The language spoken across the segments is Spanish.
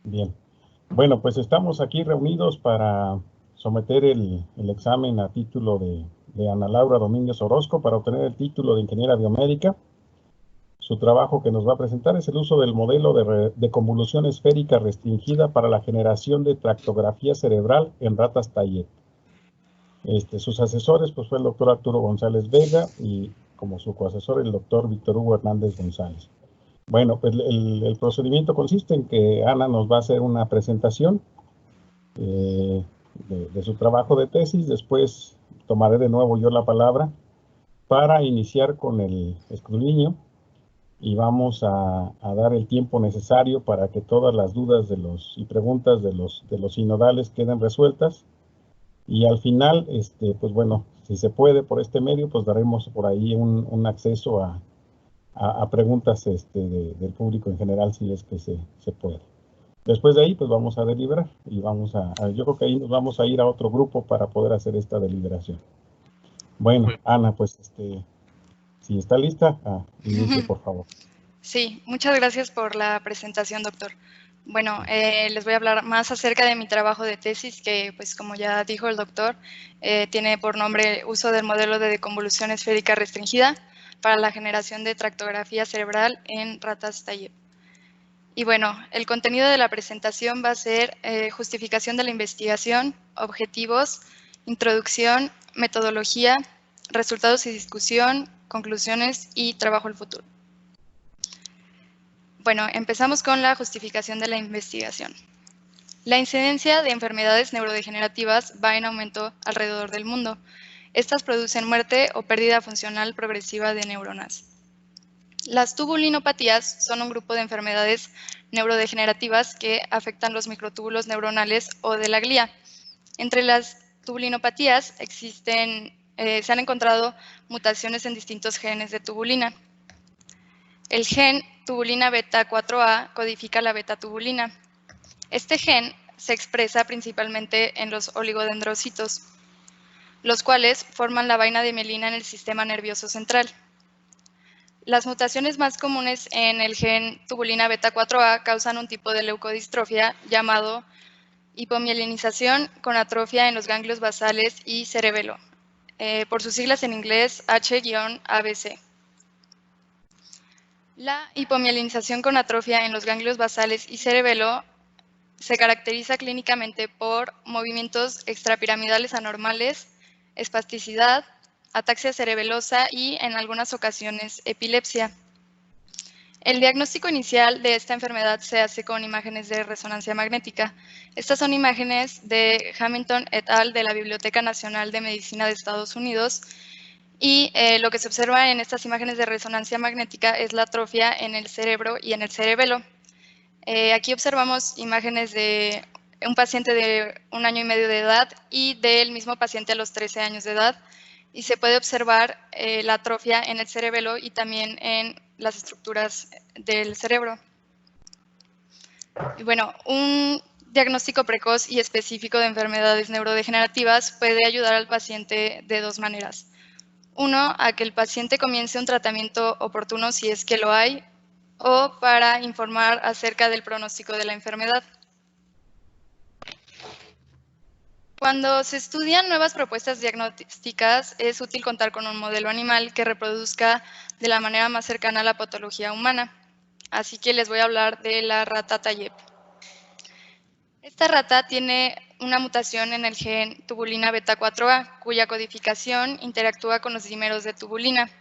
Bien. Bueno, pues estamos aquí reunidos para someter el examen a título de Ana Laura Domínguez Orozco para obtener el título de ingeniera biomédica. Su trabajo que nos va a presentar es el uso del modelo de convolución esférica restringida para la generación de tractografía cerebral en ratas Tayet. Sus asesores pues, fue el doctor Arturo González Vega y como su coasesor el doctor Víctor Hugo Hernández González. Bueno, pues el procedimiento consiste en que Ana nos va a hacer una presentación de su trabajo de tesis. Después tomaré de nuevo yo la palabra para iniciar con el escrutinio y vamos a dar el tiempo necesario para que todas las dudas y preguntas de los sinodales queden resueltas. Y al final, pues bueno, si se puede por este medio, pues daremos por ahí un acceso a preguntas del público en general, si es que se puede. Después de ahí, pues vamos a deliberar y yo creo que ahí nos vamos a ir a otro grupo para poder hacer esta deliberación. Bueno, Ana, pues si está lista, inicie, por favor. Sí, muchas gracias por la presentación, doctor. Bueno, les voy a hablar más acerca de mi trabajo de tesis, que pues como ya dijo el doctor, tiene por nombre Uso del modelo de deconvolución esférica restringida para la generación de tractografía cerebral en ratas Tayeb. Y bueno, el contenido de la presentación va a ser justificación de la investigación, objetivos, introducción, metodología, resultados y discusión, conclusiones y trabajo al futuro. Bueno, empezamos con la justificación de la investigación. La incidencia de enfermedades neurodegenerativas va en aumento alrededor del mundo. Estas producen muerte o pérdida funcional progresiva de neuronas. Las tubulinopatías son un grupo de enfermedades neurodegenerativas que afectan los microtúbulos neuronales o de la glía. Entre las tubulinopatías se han encontrado mutaciones en distintos genes de tubulina. El gen tubulina beta 4A codifica la beta-tubulina. Este gen se expresa principalmente en los oligodendrocitos, los cuales forman la vaina de mielina en el sistema nervioso central. Las mutaciones más comunes en el gen tubulina beta 4A causan un tipo de leucodistrofia llamado hipomielinización con atrofia en los ganglios basales y cerebelo, por sus siglas en inglés H-ABC. La hipomielinización con atrofia en los ganglios basales y cerebelo se caracteriza clínicamente por movimientos extrapiramidales anormales, espasticidad, ataxia cerebelosa y, en algunas ocasiones, epilepsia. El diagnóstico inicial de esta enfermedad se hace con imágenes de resonancia magnética. Estas son imágenes de Hamilton et al. De la Biblioteca Nacional de Medicina de Estados Unidos. Y lo que se observa en estas imágenes de resonancia magnética es la atrofia en el cerebro y en el cerebelo. Aquí observamos imágenes de un paciente de 1 año y medio de edad y del mismo paciente a los 13 años de edad. Y se puede observar la atrofia en el cerebelo y también en las estructuras del cerebro. Y bueno, un diagnóstico precoz y específico de enfermedades neurodegenerativas puede ayudar al paciente de 2 maneras. Uno, a que el paciente comience un tratamiento oportuno si es que lo hay, o para informar acerca del pronóstico de la enfermedad. Cuando se estudian nuevas propuestas diagnósticas, es útil contar con un modelo animal que reproduzca de la manera más cercana a la patología humana. Así que les voy a hablar de la rata Tayeb. Esta rata tiene una mutación en el gen tubulina beta 4A, cuya codificación interactúa con los dímeros de tubulina.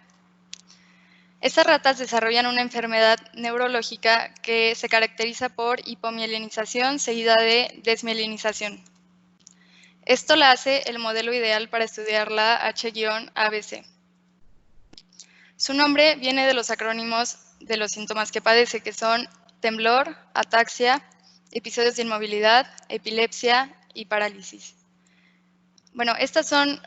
Estas ratas desarrollan una enfermedad neurológica que se caracteriza por hipomielinización seguida de desmielinización. Esto la hace el modelo ideal para estudiar la H-ABC. Su nombre viene de los acrónimos de los síntomas que padece, que son temblor, ataxia, episodios de inmovilidad, epilepsia y parálisis. Bueno, estas son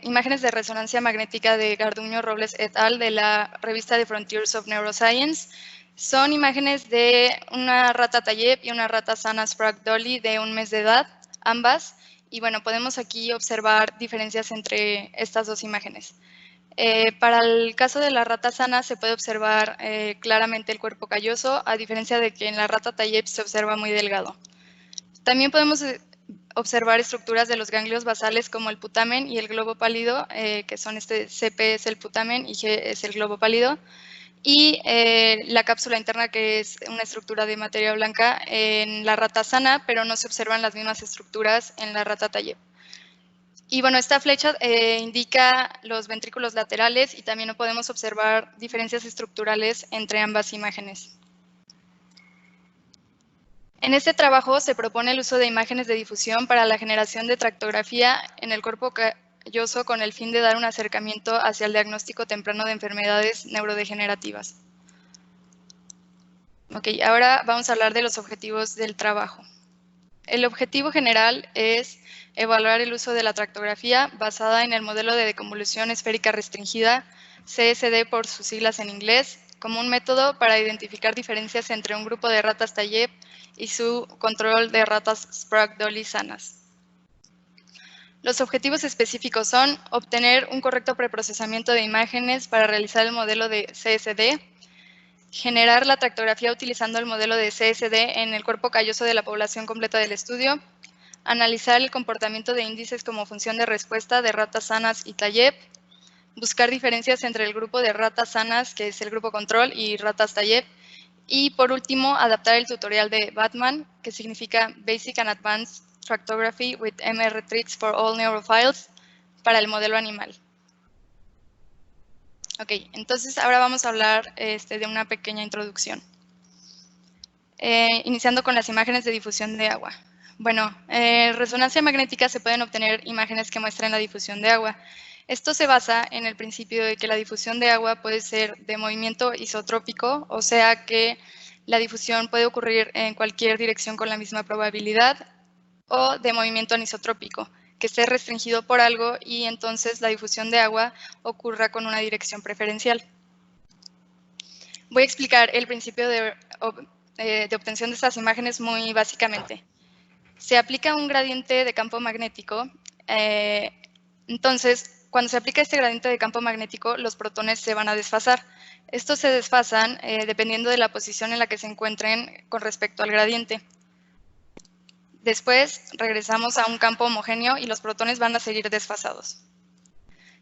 imágenes de resonancia magnética de Garduño Robles et al. De la revista de Frontiers of Neuroscience. Son imágenes de una rata Tayeb y una rata sana Sprague Dolly de 1 mes de edad, ambas. Y bueno, podemos aquí observar diferencias entre estas 2 imágenes. Para el caso de la rata sana se puede observar claramente el cuerpo calloso, a diferencia de que en la rata Tayeb se observa muy delgado. También podemos observar estructuras de los ganglios basales como el putamen y el globo pálido, que son CP es el putamen y G es el globo pálido, y la cápsula interna, que es una estructura de materia blanca en la rata sana, pero no se observan las mismas estructuras en la rata Tayeb. Y bueno, esta flecha indica los ventrículos laterales y también podemos observar diferencias estructurales entre ambas imágenes. En este trabajo se propone el uso de imágenes de difusión para la generación de tractografía en el cuerpo calloso con el fin de dar un acercamiento hacia el diagnóstico temprano de enfermedades neurodegenerativas. Ok, ahora vamos a hablar de los objetivos del trabajo. El objetivo general es evaluar el uso de la tractografía basada en el modelo de deconvolución esférica restringida, CSD por sus siglas en inglés, como un método para identificar diferencias entre un grupo de ratas Tayeb y su control de ratas Sprague-Dawley sanas. Los objetivos específicos son obtener un correcto preprocesamiento de imágenes para realizar el modelo de CSD, generar la tractografía utilizando el modelo de CSD en el cuerpo calloso de la población completa del estudio, analizar el comportamiento de índices como función de respuesta de ratas sanas y Tayeb, buscar diferencias entre el grupo de ratas sanas, que es el grupo control, y ratas Tayeb, y por último, adaptar el tutorial de Batman, que significa Basic and Advanced Tractography with MR Tricks for All Neurophiles, para el modelo animal. Ok, entonces ahora vamos a hablar de una pequeña introducción. Iniciando con las imágenes de difusión de agua. Bueno, resonancia magnética se pueden obtener imágenes que muestren la difusión de agua. Esto se basa en el principio de que la difusión de agua puede ser de movimiento isotrópico, o sea que la difusión puede ocurrir en cualquier dirección con la misma probabilidad, o de movimiento anisotrópico, que esté restringido por algo y entonces la difusión de agua ocurra con una dirección preferencial. Voy a explicar el principio de obtención de estas imágenes muy básicamente. Se aplica un gradiente de campo magnético, entonces cuando se aplica este gradiente de campo magnético los protones se van a desfasar. Estos se desfasan dependiendo de la posición en la que se encuentren con respecto al gradiente. Después regresamos a un campo homogéneo y los protones van a seguir desfasados.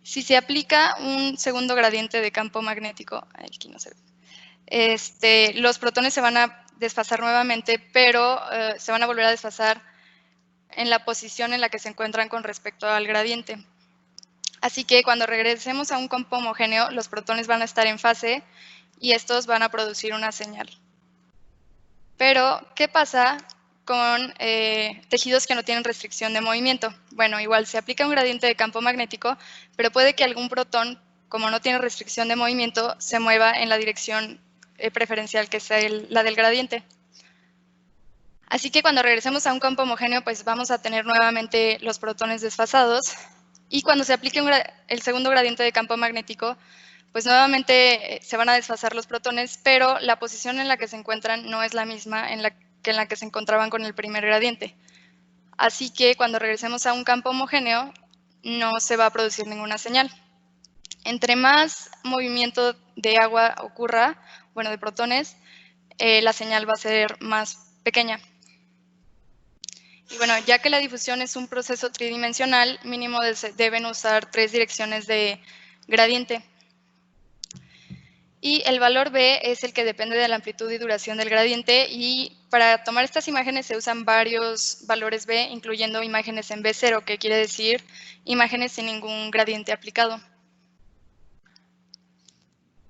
Si se aplica un segundo gradiente de campo magnético, aquí no se ve, los protones se van a desfasar nuevamente, pero se van a volver a desfasar en la posición en la que se encuentran con respecto al gradiente. Así que cuando regresemos a un campo homogéneo, los protones van a estar en fase y estos van a producir una señal. Pero, ¿qué pasa con tejidos que no tienen restricción de movimiento? Bueno, igual se aplica un gradiente de campo magnético, pero puede que algún protón, como no tiene restricción de movimiento, se mueva en la dirección preferencial, que es la del gradiente. Así que cuando regresemos a un campo homogéneo, pues vamos a tener nuevamente los protones desfasados. Y cuando se aplique el segundo gradiente de campo magnético, pues nuevamente se van a desfasar los protones, pero la posición en la que se encuentran no es la misma en la que se encontraban con el primer gradiente. Así que cuando regresemos a un campo homogéneo, no se va a producir ninguna señal. Entre más movimiento de agua ocurra, bueno, de protones, la señal va a ser más pequeña. Y bueno, ya que la difusión es un proceso tridimensional, mínimo deben usar 3 direcciones de gradiente. Y el valor B es el que depende de la amplitud y duración del gradiente, y para tomar estas imágenes se usan varios valores B, incluyendo imágenes en B0, que quiere decir imágenes sin ningún gradiente aplicado.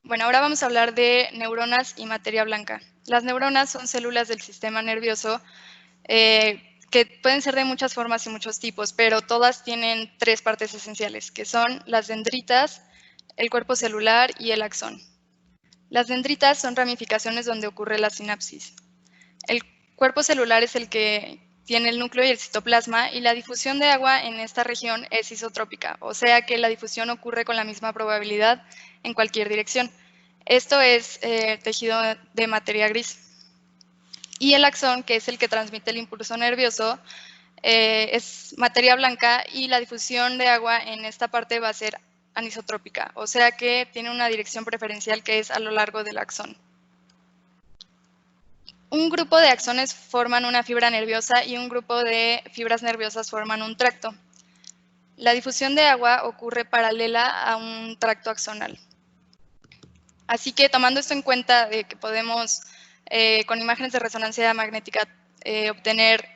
Bueno, ahora vamos a hablar de neuronas y materia blanca. Las neuronas son células del sistema nervioso que pueden ser de muchas formas y muchos tipos, pero todas tienen 3 partes esenciales, que son las dendritas, el cuerpo celular y el axón. Las dendritas son ramificaciones donde ocurre la sinapsis. El cuerpo celular es el que tiene el núcleo y el citoplasma, y la difusión de agua en esta región es isotrópica, o sea que la difusión ocurre con la misma probabilidad en cualquier dirección. Esto es tejido de materia gris. Y el axón, que es el que transmite el impulso nervioso, es materia blanca, y la difusión de agua en esta parte va a ser anisotrópica, o sea que tiene una dirección preferencial que es a lo largo del axón. Un grupo de axones forman una fibra nerviosa y un grupo de fibras nerviosas forman un tracto. La difusión de agua ocurre paralela a un tracto axonal. Así que tomando esto en cuenta de que podemos con imágenes de resonancia magnética obtener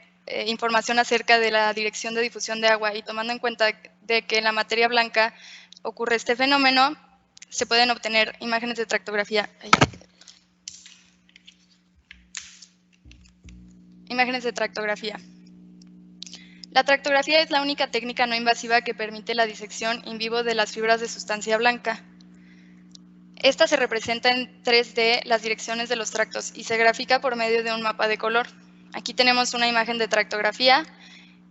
información acerca de la dirección de difusión de agua y tomando en cuenta de que en la materia blanca ocurre este fenómeno, se pueden obtener imágenes de tractografía. Imágenes de tractografía. La tractografía es la única técnica no invasiva que permite la disección in vivo de las fibras de sustancia blanca. Esta se representa en 3D las direcciones de los tractos y se grafica por medio de un mapa de color. Aquí tenemos una imagen de tractografía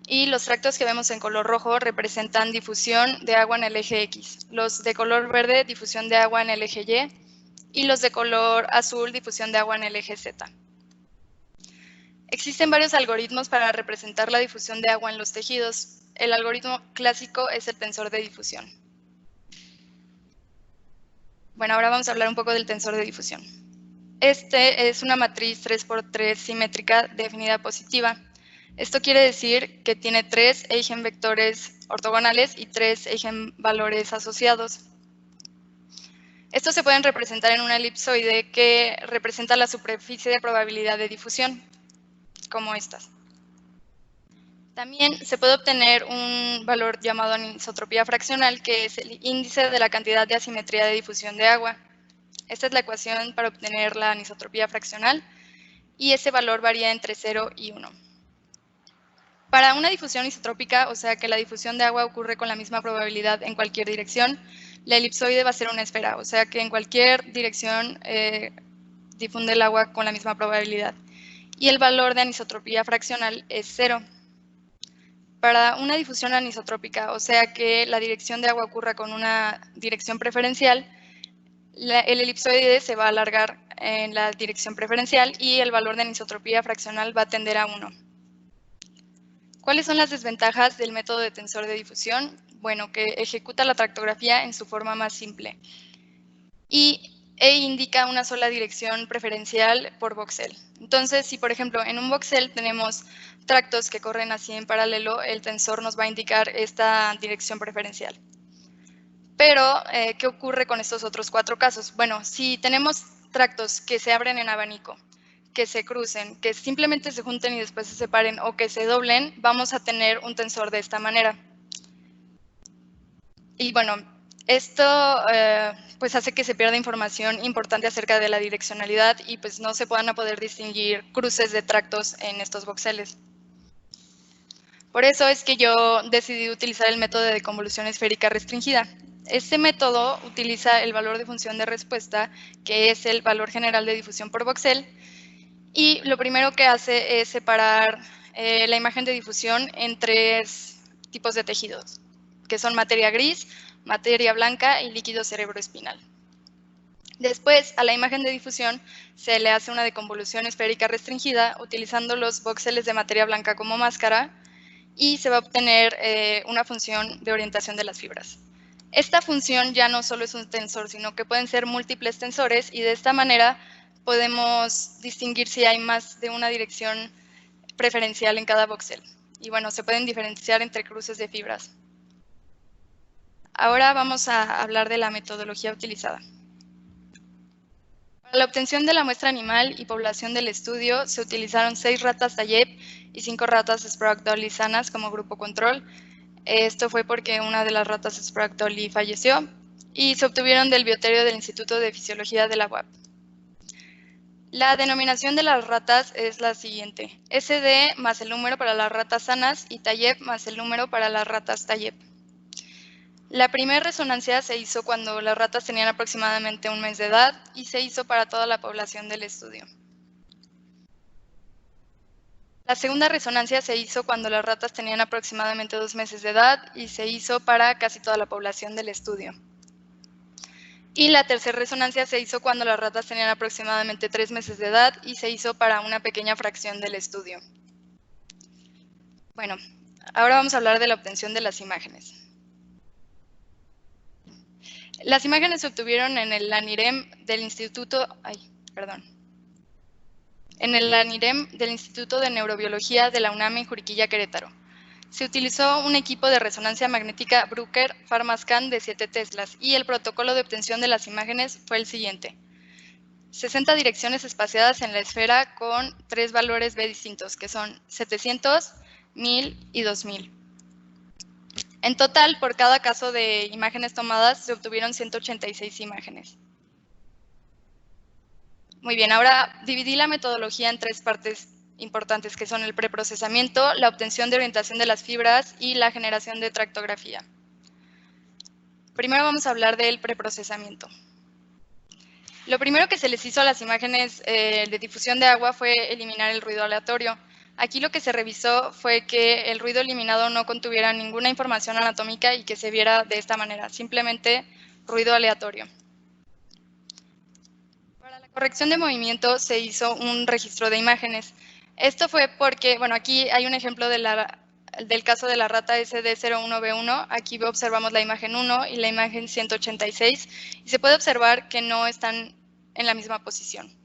y los tractos que vemos en color rojo representan difusión de agua en el eje X, los de color verde, difusión de agua en el eje Y, y los de color azul, difusión de agua en el eje Z. Existen varios algoritmos para representar la difusión de agua en los tejidos. El algoritmo clásico es el tensor de difusión. Bueno, ahora vamos a hablar un poco del tensor de difusión. Este es una matriz 3×3 simétrica definida positiva. Esto quiere decir que tiene 3 eigenvectores ortogonales y 3 eigenvalores asociados. Estos se pueden representar en una elipsoide que representa la superficie de probabilidad de difusión, como estas. También se puede obtener un valor llamado anisotropía fraccional, que es el índice de la cantidad de asimetría de difusión de agua. Esta es la ecuación para obtener la anisotropía fraccional y ese valor varía entre 0 y 1. Para una difusión isotrópica, o sea que la difusión de agua ocurre con la misma probabilidad en cualquier dirección, la elipsoide va a ser una esfera, o sea que en cualquier dirección difunde el agua con la misma probabilidad. Y el valor de anisotropía fraccional es 0. Para una difusión anisotrópica, o sea que la dirección de agua ocurra con una dirección preferencial, el elipsoide se va a alargar en la dirección preferencial y el valor de anisotropía fraccional va a tender a 1. ¿Cuáles son las desventajas del método de tensor de difusión? Bueno, que ejecuta la tractografía en su forma más simple e indica una sola dirección preferencial por voxel. Entonces, si por ejemplo en un voxel tenemos tractos que corren así en paralelo, el tensor nos va a indicar esta dirección preferencial. Pero, ¿qué ocurre con estos otros 4 casos? Bueno, si tenemos tractos que se abren en abanico, que se crucen, que simplemente se junten y después se separen o que se doblen, vamos a tener un tensor de esta manera. Y bueno, esto pues hace que se pierda información importante acerca de la direccionalidad y pues no se van a poder distinguir cruces de tractos en estos voxeles. Por eso es que yo decidí utilizar el método de convolución esférica restringida. Este método utiliza el valor de función de respuesta, que es el valor general de difusión por voxel, y lo primero que hace es separar la imagen de difusión en 3 tipos de tejidos, que son materia gris, materia blanca y líquido cerebroespinal. Después, a la imagen de difusión se le hace una deconvolución esférica restringida utilizando los voxeles de materia blanca como máscara y se va a obtener una función de orientación de las fibras. Esta función ya no solo es un tensor, sino que pueden ser múltiples tensores y de esta manera podemos distinguir si hay más de una dirección preferencial en cada voxel. Y bueno, se pueden diferenciar entre cruces de fibras. Ahora vamos a hablar de la metodología utilizada. Para la obtención de la muestra animal y población del estudio, se utilizaron 6 ratas Tayeb y 5 ratas Sprague-Dawley sanas como grupo control. Esto fue porque una de las ratas Sprague-Dawley falleció y se obtuvieron del bioterio del Instituto de Fisiología de la UAP. La denominación de las ratas es la siguiente: SD más el número para las ratas sanas y Tayeb más el número para las ratas Tayeb. La primera resonancia se hizo cuando las ratas tenían aproximadamente 1 mes de edad y se hizo para toda la población del estudio. La segunda resonancia se hizo cuando las ratas tenían aproximadamente 2 meses de edad y se hizo para casi toda la población del estudio. Y la tercera resonancia se hizo cuando las ratas tenían aproximadamente 3 meses de edad y se hizo para una pequeña fracción del estudio. Bueno, ahora vamos a hablar de la obtención de las imágenes. Las imágenes se obtuvieron en el ANIREM del Instituto, en el ANIREM del Instituto de Neurobiología de la UNAM en Juriquilla, Querétaro. Se utilizó un equipo de resonancia magnética Bruker PharmaScan de 7 teslas y el protocolo de obtención de las imágenes fue el siguiente. 60 direcciones espaciadas en la esfera con 3 valores B distintos, que son 700, 1000 y 2000. En total, por cada caso de imágenes tomadas, se obtuvieron 186 imágenes. Muy bien, ahora dividí la metodología en 3 partes importantes, que son el preprocesamiento, la obtención de orientación de las fibras y la generación de tractografía. Primero vamos a hablar del preprocesamiento. Lo primero que se les hizo a las imágenes de difusión de agua fue eliminar el ruido aleatorio. Aquí lo que se revisó fue que el ruido eliminado no contuviera ninguna información anatómica y que se viera de esta manera, simplemente ruido aleatorio. Para la corrección de movimiento se hizo un registro de imágenes. Esto fue porque, bueno, aquí hay un ejemplo del caso de la rata SD01B1. Aquí observamos la imagen 1 y la imagen 186 y se puede observar que no están en la misma posición.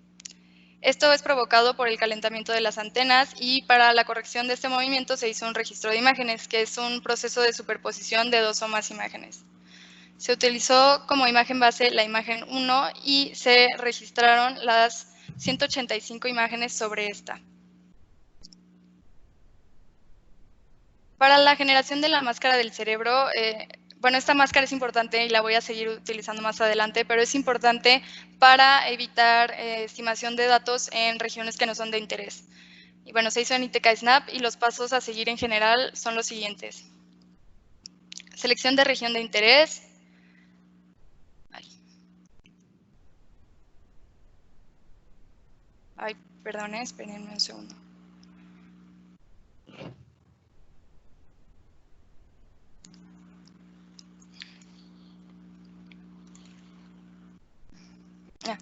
Esto es provocado por el calentamiento de las antenas y para la corrección de este movimiento se hizo un registro de imágenes, que es un proceso de superposición de 2 o más imágenes. Se utilizó como imagen base la imagen 1 y se registraron las 185 imágenes sobre esta. Para la generación de la máscara del cerebro, bueno, esta máscara es importante y la voy a seguir utilizando más adelante, pero es importante para evitar estimación de datos en regiones que no son de interés. Y bueno, se hizo en ITK-SNAP y los pasos a seguir en general son los siguientes. Selección de región de interés. Perdón, espérenme un segundo.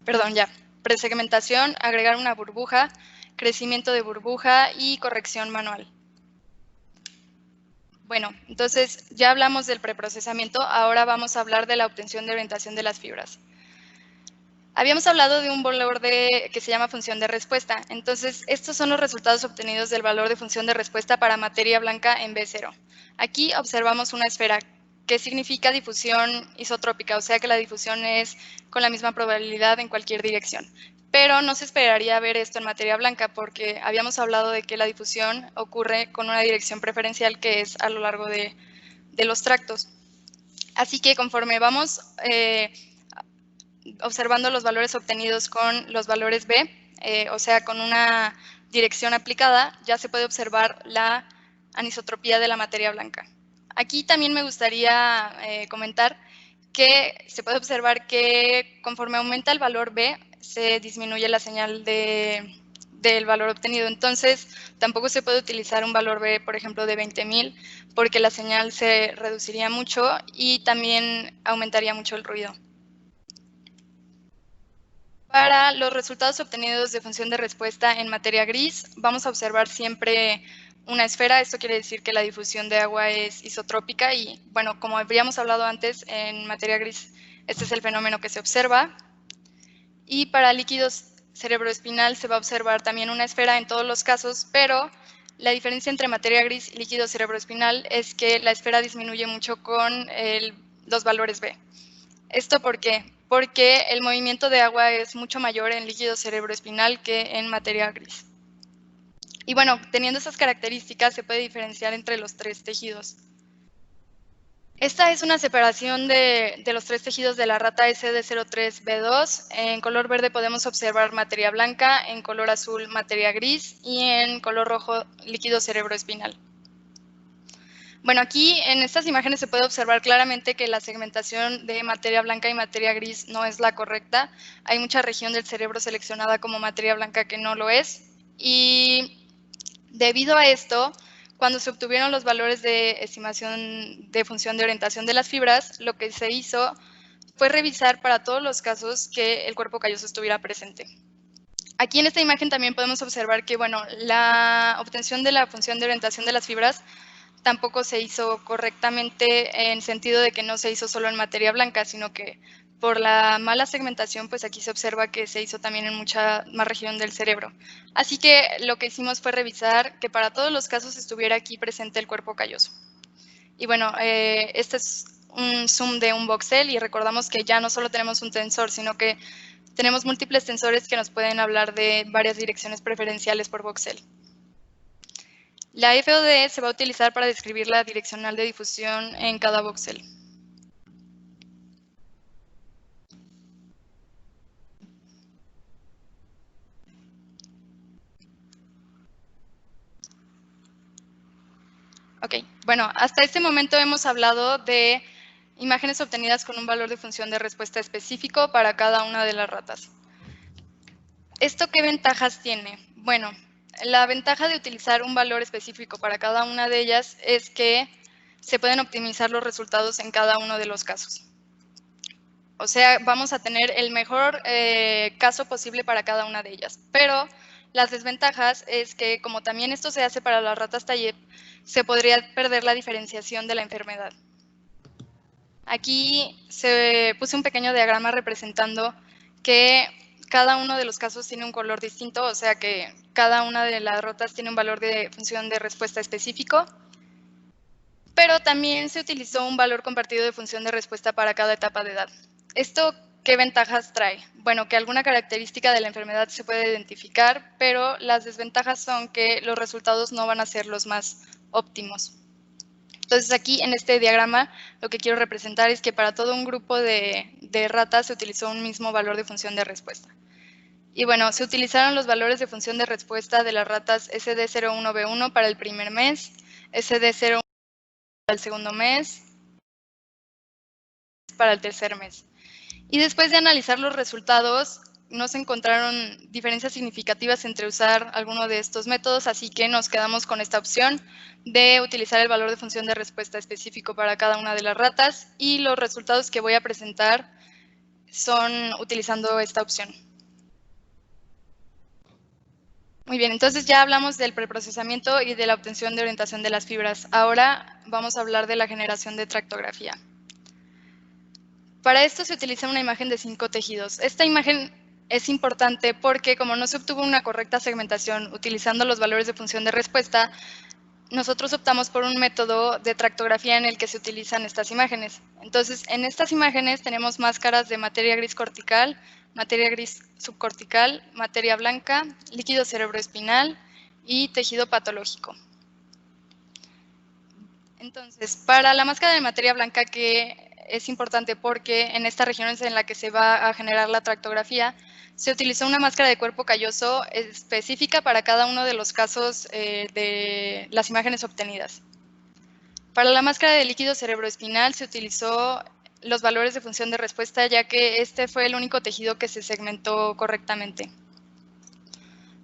Perdón, ya. Presegmentación, agregar una burbuja, crecimiento de burbuja y corrección manual. Bueno, entonces ya hablamos del preprocesamiento, ahora vamos a hablar de la obtención de orientación de las fibras. Habíamos hablado de un valor que se llama función de respuesta. Entonces, estos son los resultados obtenidos del valor de función de respuesta para materia blanca en B0. Aquí observamos una esfera que significa difusión isotrópica, o sea que la difusión es con la misma probabilidad en cualquier dirección. Pero no se esperaría ver esto en materia blanca porque habíamos hablado de que la difusión ocurre con una dirección preferencial que es a lo largo de los tractos. Así que conforme vamos observando los valores obtenidos con los valores B, o sea, con una dirección aplicada, ya se puede observar la anisotropía de la materia blanca. Aquí también me gustaría comentar que se puede observar que conforme aumenta el valor B, se disminuye la señal del valor obtenido. Entonces, tampoco se puede utilizar un valor B, por ejemplo, de 20.000, porque la señal se reduciría mucho y también aumentaría mucho el ruido. Para los resultados obtenidos de función de respuesta en materia gris, vamos a observar siempre una esfera. Esto quiere decir que la difusión de agua es isotrópica y, bueno, como habríamos hablado antes, en materia gris este es el fenómeno que se observa. Y para líquidos cerebroespinal se va a observar también una esfera en todos los casos, pero la diferencia entre materia gris y líquido cerebroespinal es que la esfera disminuye mucho con los valores B. ¿Esto por qué? Porque el movimiento de agua es mucho mayor en líquido cerebroespinal que en materia gris. Y bueno, teniendo esas características se puede diferenciar entre los 3 tejidos. Esta es una separación de los 3 tejidos de la rata SD03B2. En color verde podemos observar materia blanca, en color azul materia gris y en color rojo líquido cerebroespinal. Bueno, aquí en estas imágenes se puede observar claramente que la segmentación de materia blanca y materia gris no es la correcta. Hay mucha región del cerebro seleccionada como materia blanca que no lo es. Y debido a esto, cuando se obtuvieron los valores de estimación de función de orientación de las fibras, lo que se hizo fue revisar para todos los casos que el cuerpo calloso estuviera presente. Aquí en esta imagen también podemos observar que, bueno, la obtención de la función de orientación de las fibras tampoco se hizo correctamente en sentido de que no se hizo solo en materia blanca, sino que por la mala segmentación, pues aquí se observa que se hizo también en mucha más región del cerebro. Así que lo que hicimos fue revisar que para todos los casos estuviera aquí presente el cuerpo calloso. Y bueno, este es un zoom de un voxel y recordamos que ya no solo tenemos un tensor, sino que tenemos múltiples tensores que nos pueden hablar de varias direcciones preferenciales por voxel. La FOD se va a utilizar para describir la direccional de difusión en cada voxel. Ok, bueno, hasta este momento hemos hablado de imágenes obtenidas con un valor de función de respuesta específico para cada una de las ratas. ¿Esto qué ventajas tiene? Bueno, la ventaja de utilizar un valor específico para cada una de ellas es que se pueden optimizar los resultados en cada uno de los casos. O sea, vamos a tener el mejor caso posible para cada una de ellas. Pero las desventajas es que, como también esto se hace para las ratas Tayeb, se podría perder la diferenciación de la enfermedad. Aquí se puse un pequeño diagrama representando que cada uno de los casos tiene un color distinto, o sea que cada una de las ratas tiene un valor de función de respuesta específico, pero también se utilizó un valor compartido de función de respuesta para cada etapa de edad. ¿Esto qué ventajas trae? Bueno, que alguna característica de la enfermedad se puede identificar, pero las desventajas son que los resultados no van a ser los más óptimos. Entonces aquí en este diagrama lo que quiero representar es que para todo un grupo de ratas se utilizó un mismo valor de función de respuesta. Y bueno, se utilizaron los valores de función de respuesta de las ratas SD01B1 para el primer mes, SD01 para el segundo mes, para el tercer mes. Y después de analizar los resultados, no se encontraron diferencias significativas entre usar alguno de estos métodos, así que nos quedamos con esta opción de utilizar el valor de función de respuesta específico para cada una de las ratas, y los resultados que voy a presentar son utilizando esta opción. Muy bien, entonces ya hablamos del preprocesamiento y de la obtención de orientación de las fibras. Ahora vamos a hablar de la generación de tractografía. Para esto se utiliza una imagen de 5 tejidos. Esta imagen es importante porque, como no se obtuvo una correcta segmentación utilizando los valores de función de respuesta, nosotros optamos por un método de tractografía en el que se utilizan estas imágenes. Entonces, en estas imágenes tenemos máscaras de materia gris cortical, materia gris subcortical, materia blanca, líquido cerebroespinal y tejido patológico. Entonces, para la máscara de materia blanca, que es importante porque en esta región es en la que se va a generar la tractografía, se utilizó una máscara de cuerpo calloso específica para cada uno de los casos de las imágenes obtenidas. Para la máscara de líquido cerebroespinal se utilizó los valores de función de respuesta, ya que este fue el único tejido que se segmentó correctamente.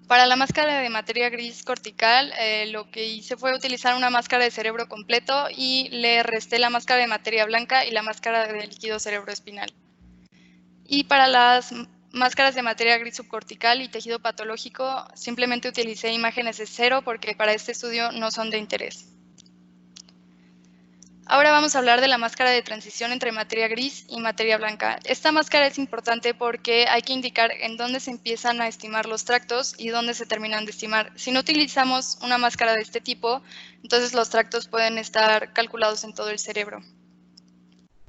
Para la máscara de materia gris cortical, lo que hice fue utilizar una máscara de cerebro completo y le resté la máscara de materia blanca y la máscara de líquido cerebroespinal. Y para las máscaras de materia gris subcortical y tejido patológico, simplemente utilicé imágenes de cero porque para este estudio no son de interés. Ahora vamos a hablar de la máscara de transición entre materia gris y materia blanca. Esta máscara es importante porque hay que indicar en dónde se empiezan a estimar los tractos y dónde se terminan de estimar. Si no utilizamos una máscara de este tipo, entonces los tractos pueden estar calculados en todo el cerebro.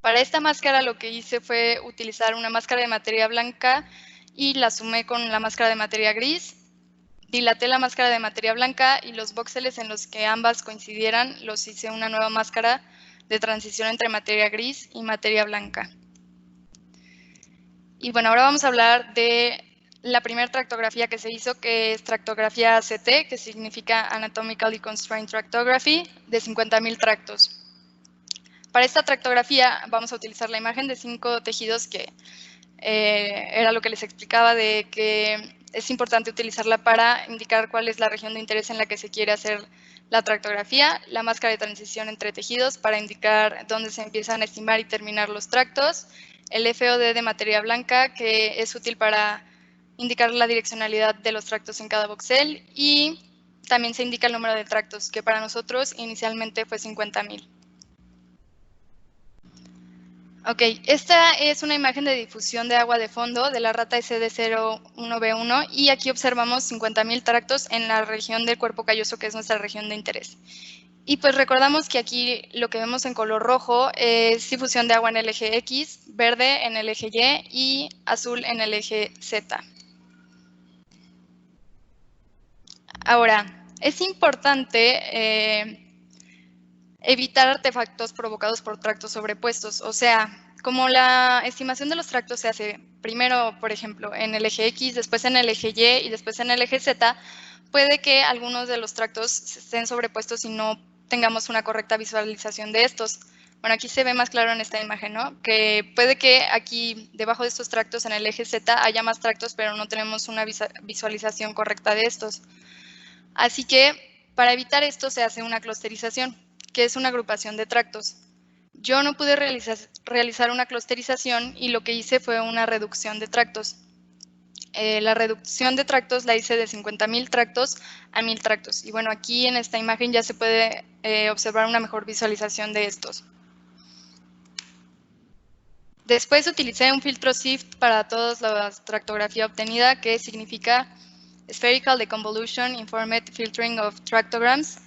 Para esta máscara lo que hice fue utilizar una máscara de materia blanca y la sumé con la máscara de materia gris. Dilaté la máscara de materia blanca y los voxeles en los que ambas coincidieran los hice una nueva máscara de transición entre materia gris y materia blanca. Y bueno, ahora vamos a hablar de la primera tractografía que se hizo, que es tractografía ACT, que significa Anatomically Constrained Tractography, de 50.000 tractos. Para esta tractografía vamos a utilizar la imagen de 5 tejidos, que era lo que les explicaba de que es importante utilizarla para indicar cuál es la región de interés en la que se quiere hacer la tractografía, la máscara de transición entre tejidos para indicar dónde se empiezan a estimar y terminar los tractos, el FOD de materia blanca, que es útil para indicar la direccionalidad de los tractos en cada voxel, y también se indica el número de tractos, que para nosotros inicialmente fue 50,000. Ok, esta es una imagen de difusión de agua de fondo de la rata SD01B1 y aquí observamos 50,000 tractos en la región del cuerpo calloso, que es nuestra región de interés. Y pues recordamos que aquí lo que vemos en color rojo es difusión de agua en el eje X, verde en el eje Y y azul en el eje Z. Ahora, es importante evitar artefactos provocados por tractos sobrepuestos. O sea, como la estimación de los tractos se hace primero, por ejemplo, en el eje X, después en el eje Y y después en el eje Z, puede que algunos de los tractos estén sobrepuestos y no tengamos una correcta visualización de estos. Bueno, aquí se ve más claro en esta imagen, ¿no? Que puede que aquí, debajo de estos tractos, en el eje Z, haya más tractos, pero no tenemos una visualización correcta de estos. Así que, para evitar esto, se hace una clusterización, que es una agrupación de tractos. Yo no pude realizar una clusterización y lo que hice fue una reducción de tractos. La reducción de tractos la hice de 50,000 tractos a 1,000 tractos. Y bueno, aquí en esta imagen ya se puede observar una mejor visualización de estos. Después utilicé un filtro SIFT para toda la tractografía obtenida, que significa Spherical Deconvolution Informed Filtering of Tractograms.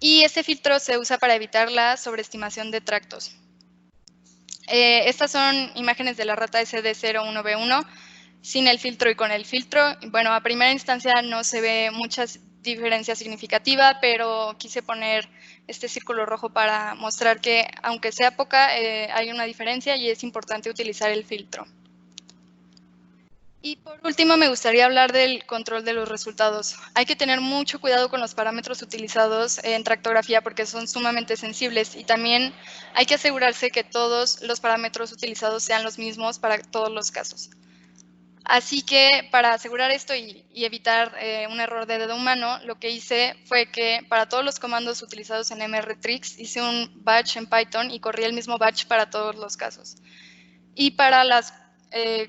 Y este filtro se usa para evitar la sobreestimación de tractos. Estas son imágenes de la rata SD01B1 sin el filtro y con el filtro. Bueno, a primera instancia no se ve mucha diferencia significativa, pero quise poner este círculo rojo para mostrar que, aunque sea poca, hay una diferencia y es importante utilizar el filtro. Y por último, me gustaría hablar del control de los resultados. Hay que tener mucho cuidado con los parámetros utilizados en tractografía porque son sumamente sensibles y también hay que asegurarse que todos los parámetros utilizados sean los mismos para todos los casos. Así que para asegurar esto y evitar un error de dedo humano, lo que hice fue que para todos los comandos utilizados en MRTrix hice un batch en Python y corrí el mismo batch para todos los casos. Y para las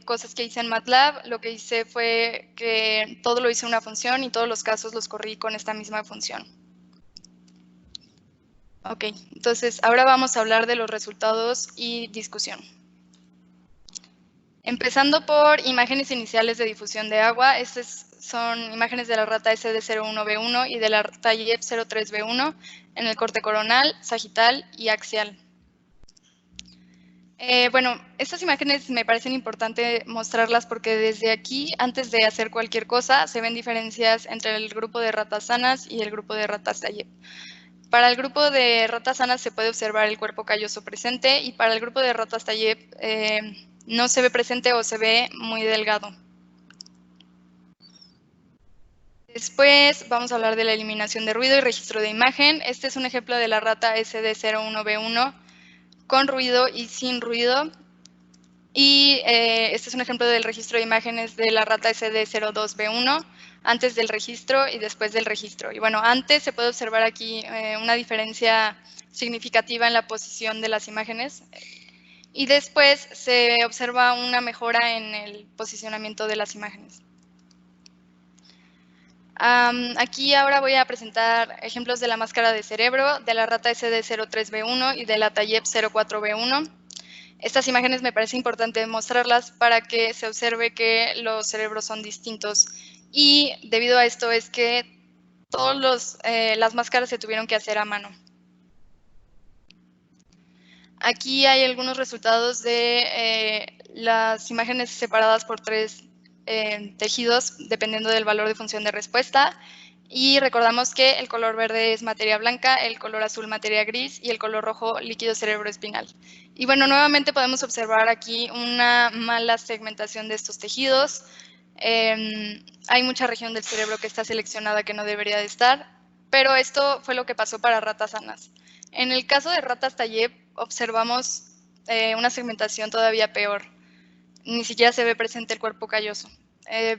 cosas que hice en MATLAB, lo que hice fue que todo lo hice en una función y todos los casos los corrí con esta misma función. Ok, entonces ahora vamos a hablar de los resultados y discusión. Empezando por imágenes iniciales de difusión de agua, estas son imágenes de la rata SD01B1 y de la rata YEP03B1 en el corte coronal, sagital y axial. Bueno, estas imágenes me parecen importante mostrarlas porque desde aquí, antes de hacer cualquier cosa, se ven diferencias entre el grupo de ratas sanas y el grupo de ratas Tayeb. Para el grupo de ratas sanas se puede observar el cuerpo calloso presente y para el grupo de ratas Tayeb no se ve presente o se ve muy delgado. Después vamos a hablar de la eliminación de ruido y registro de imagen. Este es un ejemplo de la rata SD01B1 con ruido y sin ruido. Y este es un ejemplo del registro de imágenes de la rata SD02B1, antes del registro y después del registro. Y bueno, antes se puede observar aquí una diferencia significativa en la posición de las imágenes. Y después se observa una mejora en el posicionamiento de las imágenes. Aquí ahora voy a presentar ejemplos de la máscara de cerebro, de la rata SD03B1 y de la Tayeb 04B1. Estas imágenes me parece importante mostrarlas para que se observe que los cerebros son distintos. Y debido a esto es que todas las máscaras se tuvieron que hacer a mano. Aquí hay algunos resultados de las imágenes separadas por 3 tejidos, dependiendo del valor de función de respuesta. Y recordamos que el color verde es materia blanca, el color azul materia gris y el color rojo líquido cerebroespinal. Y bueno, nuevamente podemos observar aquí una mala segmentación de estos tejidos. Hay mucha región del cerebro que está seleccionada que no debería de estar, pero esto fue lo que pasó para ratas sanas. En el caso de ratas Tayeb observamos una segmentación todavía peor. Ni siquiera se ve presente el cuerpo calloso.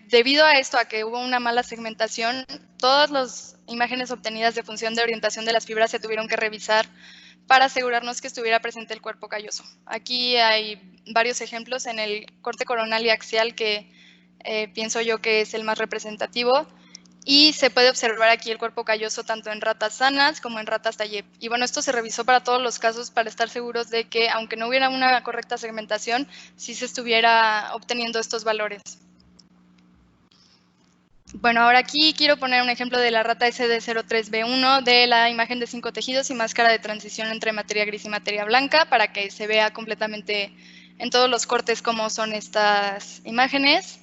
Debido a esto, a que hubo una mala segmentación, todas las imágenes obtenidas de función de orientación de las fibras se tuvieron que revisar para asegurarnos que estuviera presente el cuerpo calloso. Aquí hay varios ejemplos en el corte coronal y axial que pienso yo que es el más representativo. Y se puede observar aquí el cuerpo calloso tanto en ratas sanas como en ratas Tayeb. Y bueno, esto se revisó para todos los casos para estar seguros de que, aunque no hubiera una correcta segmentación, sí se estuviera obteniendo estos valores. Bueno, ahora aquí quiero poner un ejemplo de la rata SD03B1 de la imagen de 5 tejidos y máscara de transición entre materia gris y materia blanca para que se vea completamente en todos los cortes cómo son estas imágenes.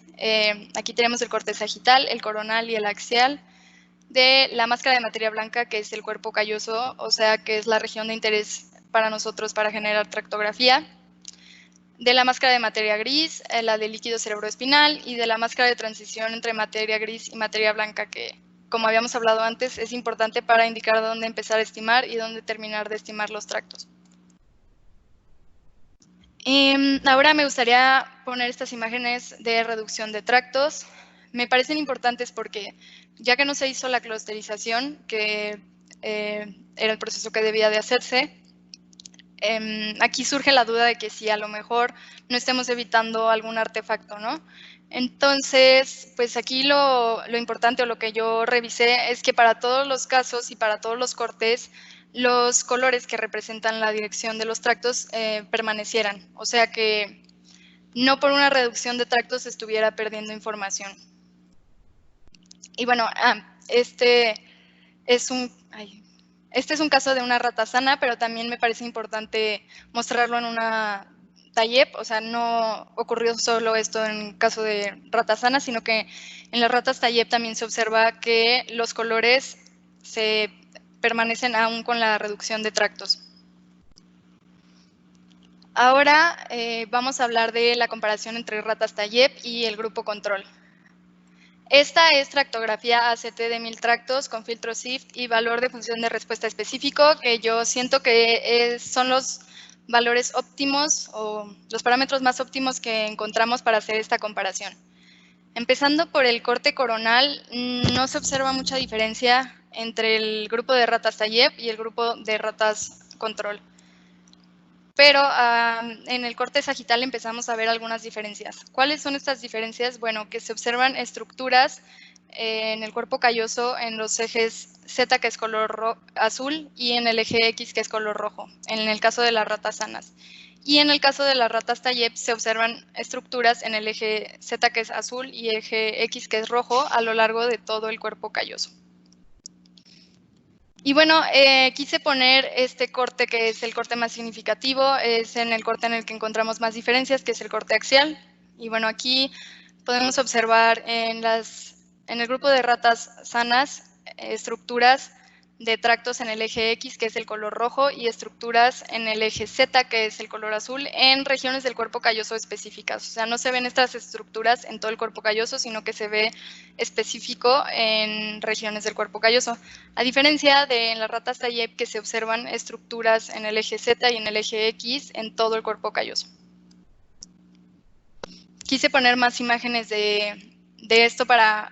Aquí tenemos el corte sagital, el coronal y el axial de la máscara de materia blanca, que es el cuerpo calloso, o sea que es la región de interés para nosotros para generar tractografía, de la máscara de materia gris, la de líquido cerebroespinal, y de la máscara de transición entre materia gris y materia blanca, que, como habíamos hablado antes, es importante para indicar dónde empezar a estimar y dónde terminar de estimar los tractos. Ahora me gustaría poner estas imágenes de reducción de tractos. Me parecen importantes porque, ya que no se hizo la clusterización, que era el proceso que debía de hacerse, aquí surge la duda de que si a lo mejor no estemos evitando algún artefacto, ¿no? Entonces, pues aquí lo importante o lo que yo revisé es que para todos los casos y para todos los cortes, los colores que representan la dirección de los tractos permanecieran. O sea que no por una reducción de tractos estuviera perdiendo información. Y bueno, este es un caso de una rata sana, pero también me parece importante mostrarlo en una Tayeb. O sea, no ocurrió solo esto en caso de rata sana, sino que en las ratas Tayeb también se observa que los colores se permanecen aún con la reducción de tractos. Ahora vamos a hablar de la comparación entre ratas Tayeb y el grupo control. Esta es tractografía ACT de 1000 tractos con filtro SIFT y valor de función de respuesta específico, que yo siento que son los valores óptimos o los parámetros más óptimos que encontramos para hacer esta comparación. Empezando por el corte coronal, no se observa mucha diferencia entre el grupo de ratas Tayeb y el grupo de ratas control. Pero en el corte sagital empezamos a ver algunas diferencias. ¿Cuáles son estas diferencias? Bueno, que se observan estructuras en el cuerpo calloso en los ejes Z, que es color azul, y en el eje X, que es color rojo, en el caso de las ratas sanas. Y en el caso de las ratas Tayeb se observan estructuras en el eje Z, que es azul, y eje X, que es rojo, a lo largo de todo el cuerpo calloso. Y bueno, quise poner este corte que es el corte más significativo, es en el corte en el que encontramos más diferencias, que es el corte axial. Y bueno, aquí podemos observar en el grupo de ratas sanas estructuras de tractos en el eje X, que es el color rojo, y estructuras en el eje Z, que es el color azul, en regiones del cuerpo calloso específicas. O sea, no se ven estas estructuras en todo el cuerpo calloso, sino que se ve específico en regiones del cuerpo calloso. A diferencia de en las ratas Tayeb, que se observan estructuras en el eje Z y en el eje X en todo el cuerpo calloso. Quise poner más imágenes de esto para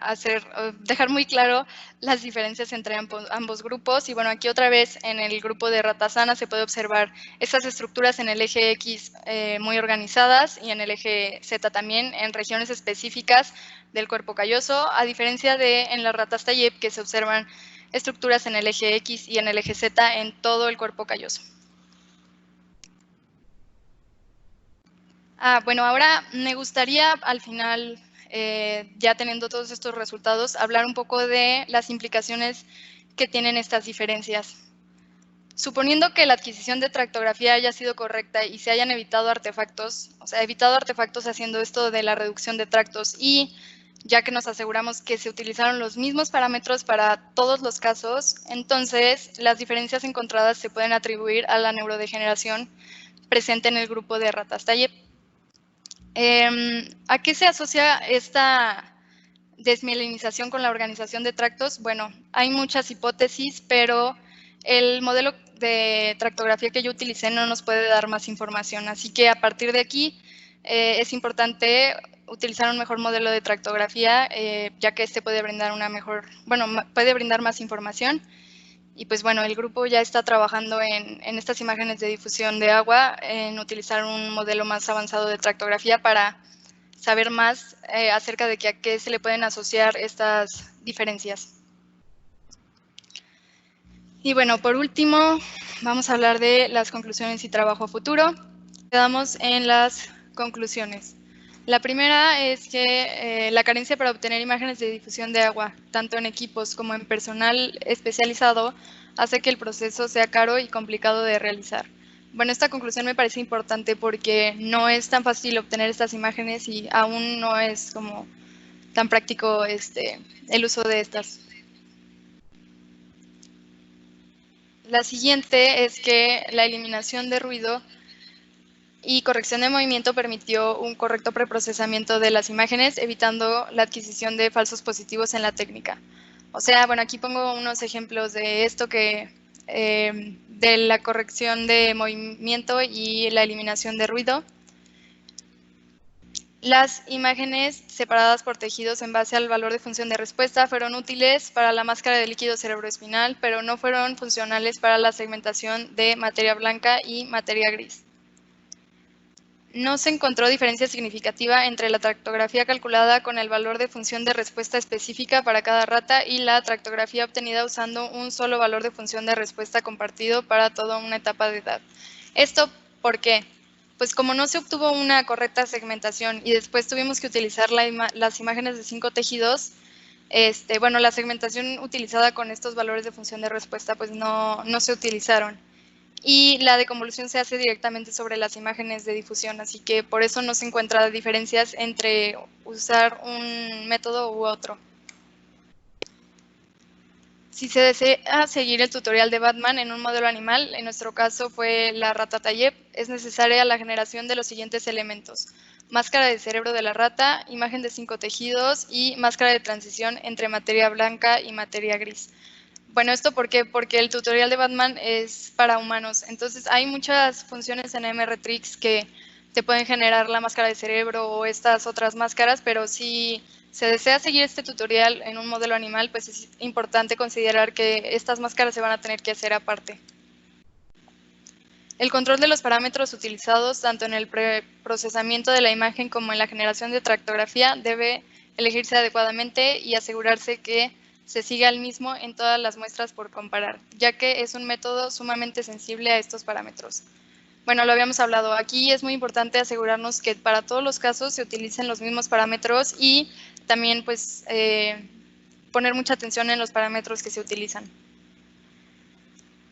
dejar muy claro las diferencias entre ambos grupos. Y bueno, aquí otra vez en el grupo de ratas sanas se puede observar estas estructuras en el eje X muy organizadas y en el eje Z también, en regiones específicas del cuerpo calloso, a diferencia de en las ratas Tayeb, que se observan estructuras en el eje X y en el eje Z en todo el cuerpo calloso. Bueno, ahora me gustaría al final, ya teniendo todos estos resultados, hablar un poco de las implicaciones que tienen estas diferencias. Suponiendo que la adquisición de tractografía haya sido correcta y se hayan evitado artefactos, o sea, evitado artefactos haciendo esto de la reducción de tractos, y ya que nos aseguramos que se utilizaron los mismos parámetros para todos los casos, entonces las diferencias encontradas se pueden atribuir a la neurodegeneración presente en el grupo de ratas Tayeb. ¿A qué se asocia esta desmielinización con la organización de tractos? Bueno, hay muchas hipótesis, pero el modelo de tractografía que yo utilicé no nos puede dar más información. Así que a partir de aquí es importante utilizar un mejor modelo de tractografía, ya que este puede brindar puede brindar más información. Y pues bueno, el grupo ya está trabajando en estas imágenes de difusión de agua, en utilizar un modelo más avanzado de tractografía para saber más acerca de a qué se le pueden asociar estas diferencias. Y bueno, por último, vamos a hablar de las conclusiones y trabajo a futuro. Quedamos en las conclusiones. La primera es que la carencia para obtener imágenes de difusión de agua, tanto en equipos como en personal especializado, hace que el proceso sea caro y complicado de realizar. Bueno, esta conclusión me parece importante porque no es tan fácil obtener estas imágenes y aún no es como tan práctico el uso de estas. La siguiente es que la eliminación de ruido y corrección de movimiento permitió un correcto preprocesamiento de las imágenes, evitando la adquisición de falsos positivos en la técnica. O sea, bueno, aquí pongo unos ejemplos de esto de la corrección de movimiento y la eliminación de ruido. Las imágenes separadas por tejidos en base al valor de función de respuesta fueron útiles para la máscara de líquido cerebroespinal, pero no fueron funcionales para la segmentación de materia blanca y materia gris. No se encontró diferencia significativa entre la tractografía calculada con el valor de función de respuesta específica para cada rata y la tractografía obtenida usando un solo valor de función de respuesta compartido para toda una etapa de edad. ¿Esto por qué? Pues como no se obtuvo una correcta segmentación y después tuvimos que utilizar las imágenes de 5 tejidos, bueno, la segmentación utilizada con estos valores de función de respuesta pues no se utilizaron. Y la deconvolución se hace directamente sobre las imágenes de difusión, así que por eso no se encuentran diferencias entre usar un método u otro. Si se desea seguir el tutorial de Batman en un modelo animal, en nuestro caso fue la rata Tayeb, es necesaria la generación de los siguientes elementos: máscara de cerebro de la rata, imagen de 5 tejidos y máscara de transición entre materia blanca y materia gris. Bueno, ¿esto por qué? Porque el tutorial de Batman es para humanos, entonces hay muchas funciones en MRTrix que te pueden generar la máscara de cerebro o estas otras máscaras, pero si se desea seguir este tutorial en un modelo animal, pues es importante considerar que estas máscaras se van a tener que hacer aparte. El control de los parámetros utilizados tanto en el preprocesamiento de la imagen como en la generación de tractografía debe elegirse adecuadamente y asegurarse que se siga el mismo en todas las muestras por comparar, ya que es un método sumamente sensible a estos parámetros. Bueno, lo habíamos hablado. Aquí es muy importante asegurarnos que para todos los casos se utilicen los mismos parámetros y también pues poner mucha atención en los parámetros que se utilizan.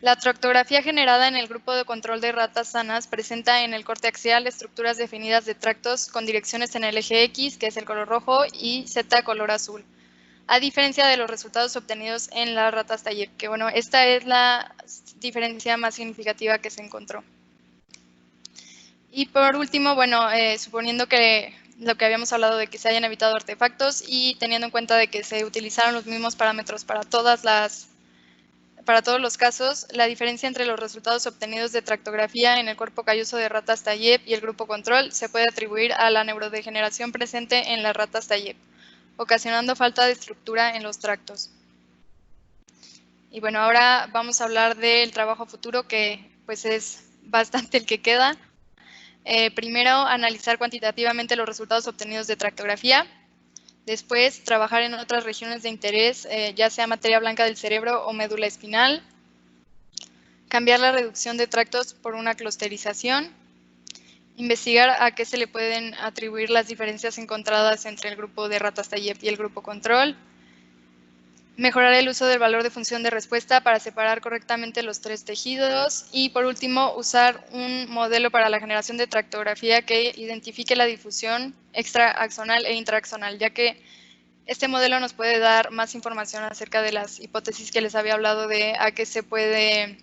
La tractografía generada en el grupo de control de ratas sanas presenta en el corte axial estructuras definidas de tractos con direcciones en el eje X, que es el color rojo, y Z, color azul, a diferencia de los resultados obtenidos en las ratas Tayeb, que bueno, esta es la diferencia más significativa que se encontró. Y por último, bueno, suponiendo que lo que habíamos hablado de que se hayan evitado artefactos y teniendo en cuenta de que se utilizaron los mismos parámetros para todos los casos, la diferencia entre los resultados obtenidos de tractografía en el cuerpo calloso de ratas Tayeb y el grupo control se puede atribuir a la neurodegeneración presente en las ratas Tayeb, ocasionando falta de estructura en los tractos. Y bueno, ahora vamos a hablar del trabajo futuro, que pues es bastante el que queda. Primero, analizar cuantitativamente los resultados obtenidos de tractografía. Después, trabajar en otras regiones de interés, ya sea materia blanca del cerebro o médula espinal. Cambiar la reducción de tractos por una clusterización. Investigar a qué se le pueden atribuir las diferencias encontradas entre el grupo de ratas Tayeb y el grupo control. Mejorar el uso del valor de función de respuesta para separar correctamente los 3 tejidos. Y por último, usar un modelo para la generación de tractografía que identifique la difusión extraaxonal e intraaxonal, ya que este modelo nos puede dar más información acerca de las hipótesis que les había hablado de a qué se puede,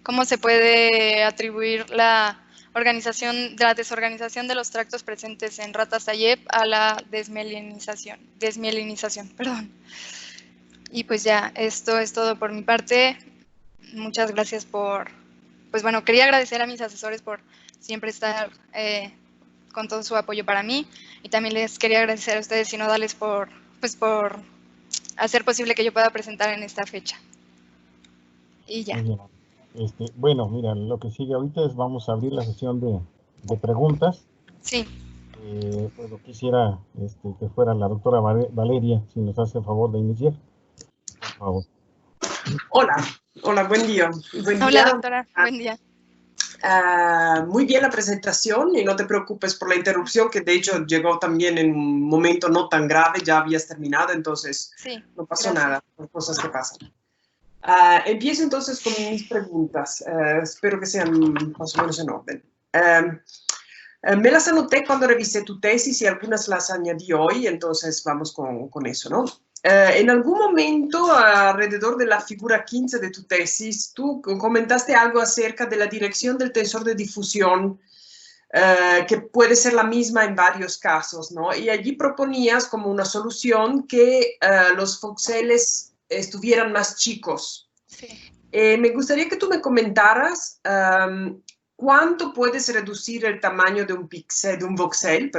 cómo se puede atribuir la desorganización de los tractos presentes en ratas Tayeb a la desmielinización, perdón. Y pues ya, esto es todo por mi parte. Muchas gracias pues bueno, quería agradecer a mis asesores por siempre estar con todo su apoyo para mí, y también les quería agradecer a ustedes sinodales por hacer posible que yo pueda presentar en esta fecha. Y ya. Muy bien. Bueno, mira, lo que sigue ahorita es vamos a abrir la sesión de preguntas. Sí. Pues lo quisiera que fuera la doctora Valeria, si nos hace el favor de iniciar, por favor. Hola, buen día. Hola, doctora, buen día. Muy bien la presentación y no te preocupes por la interrupción, que de hecho llegó también en un momento no tan grave, ya habías terminado, entonces sí, no pasó nada, son cosas que pasan. Empiezo entonces con mis preguntas, espero que sean más o menos en orden. Me las anoté cuando revisé tu tesis y algunas las añadí hoy, entonces vamos con eso, ¿no? En algún momento, alrededor de la figura 15 de tu tesis, tú comentaste algo acerca de la dirección del tensor de difusión, que puede ser la misma en varios casos, ¿no? Y allí proponías como una solución que los voxeles estuvieran más chicos. Sí. Me gustaría que tú me comentaras cuánto puedes reducir el tamaño de un voxel,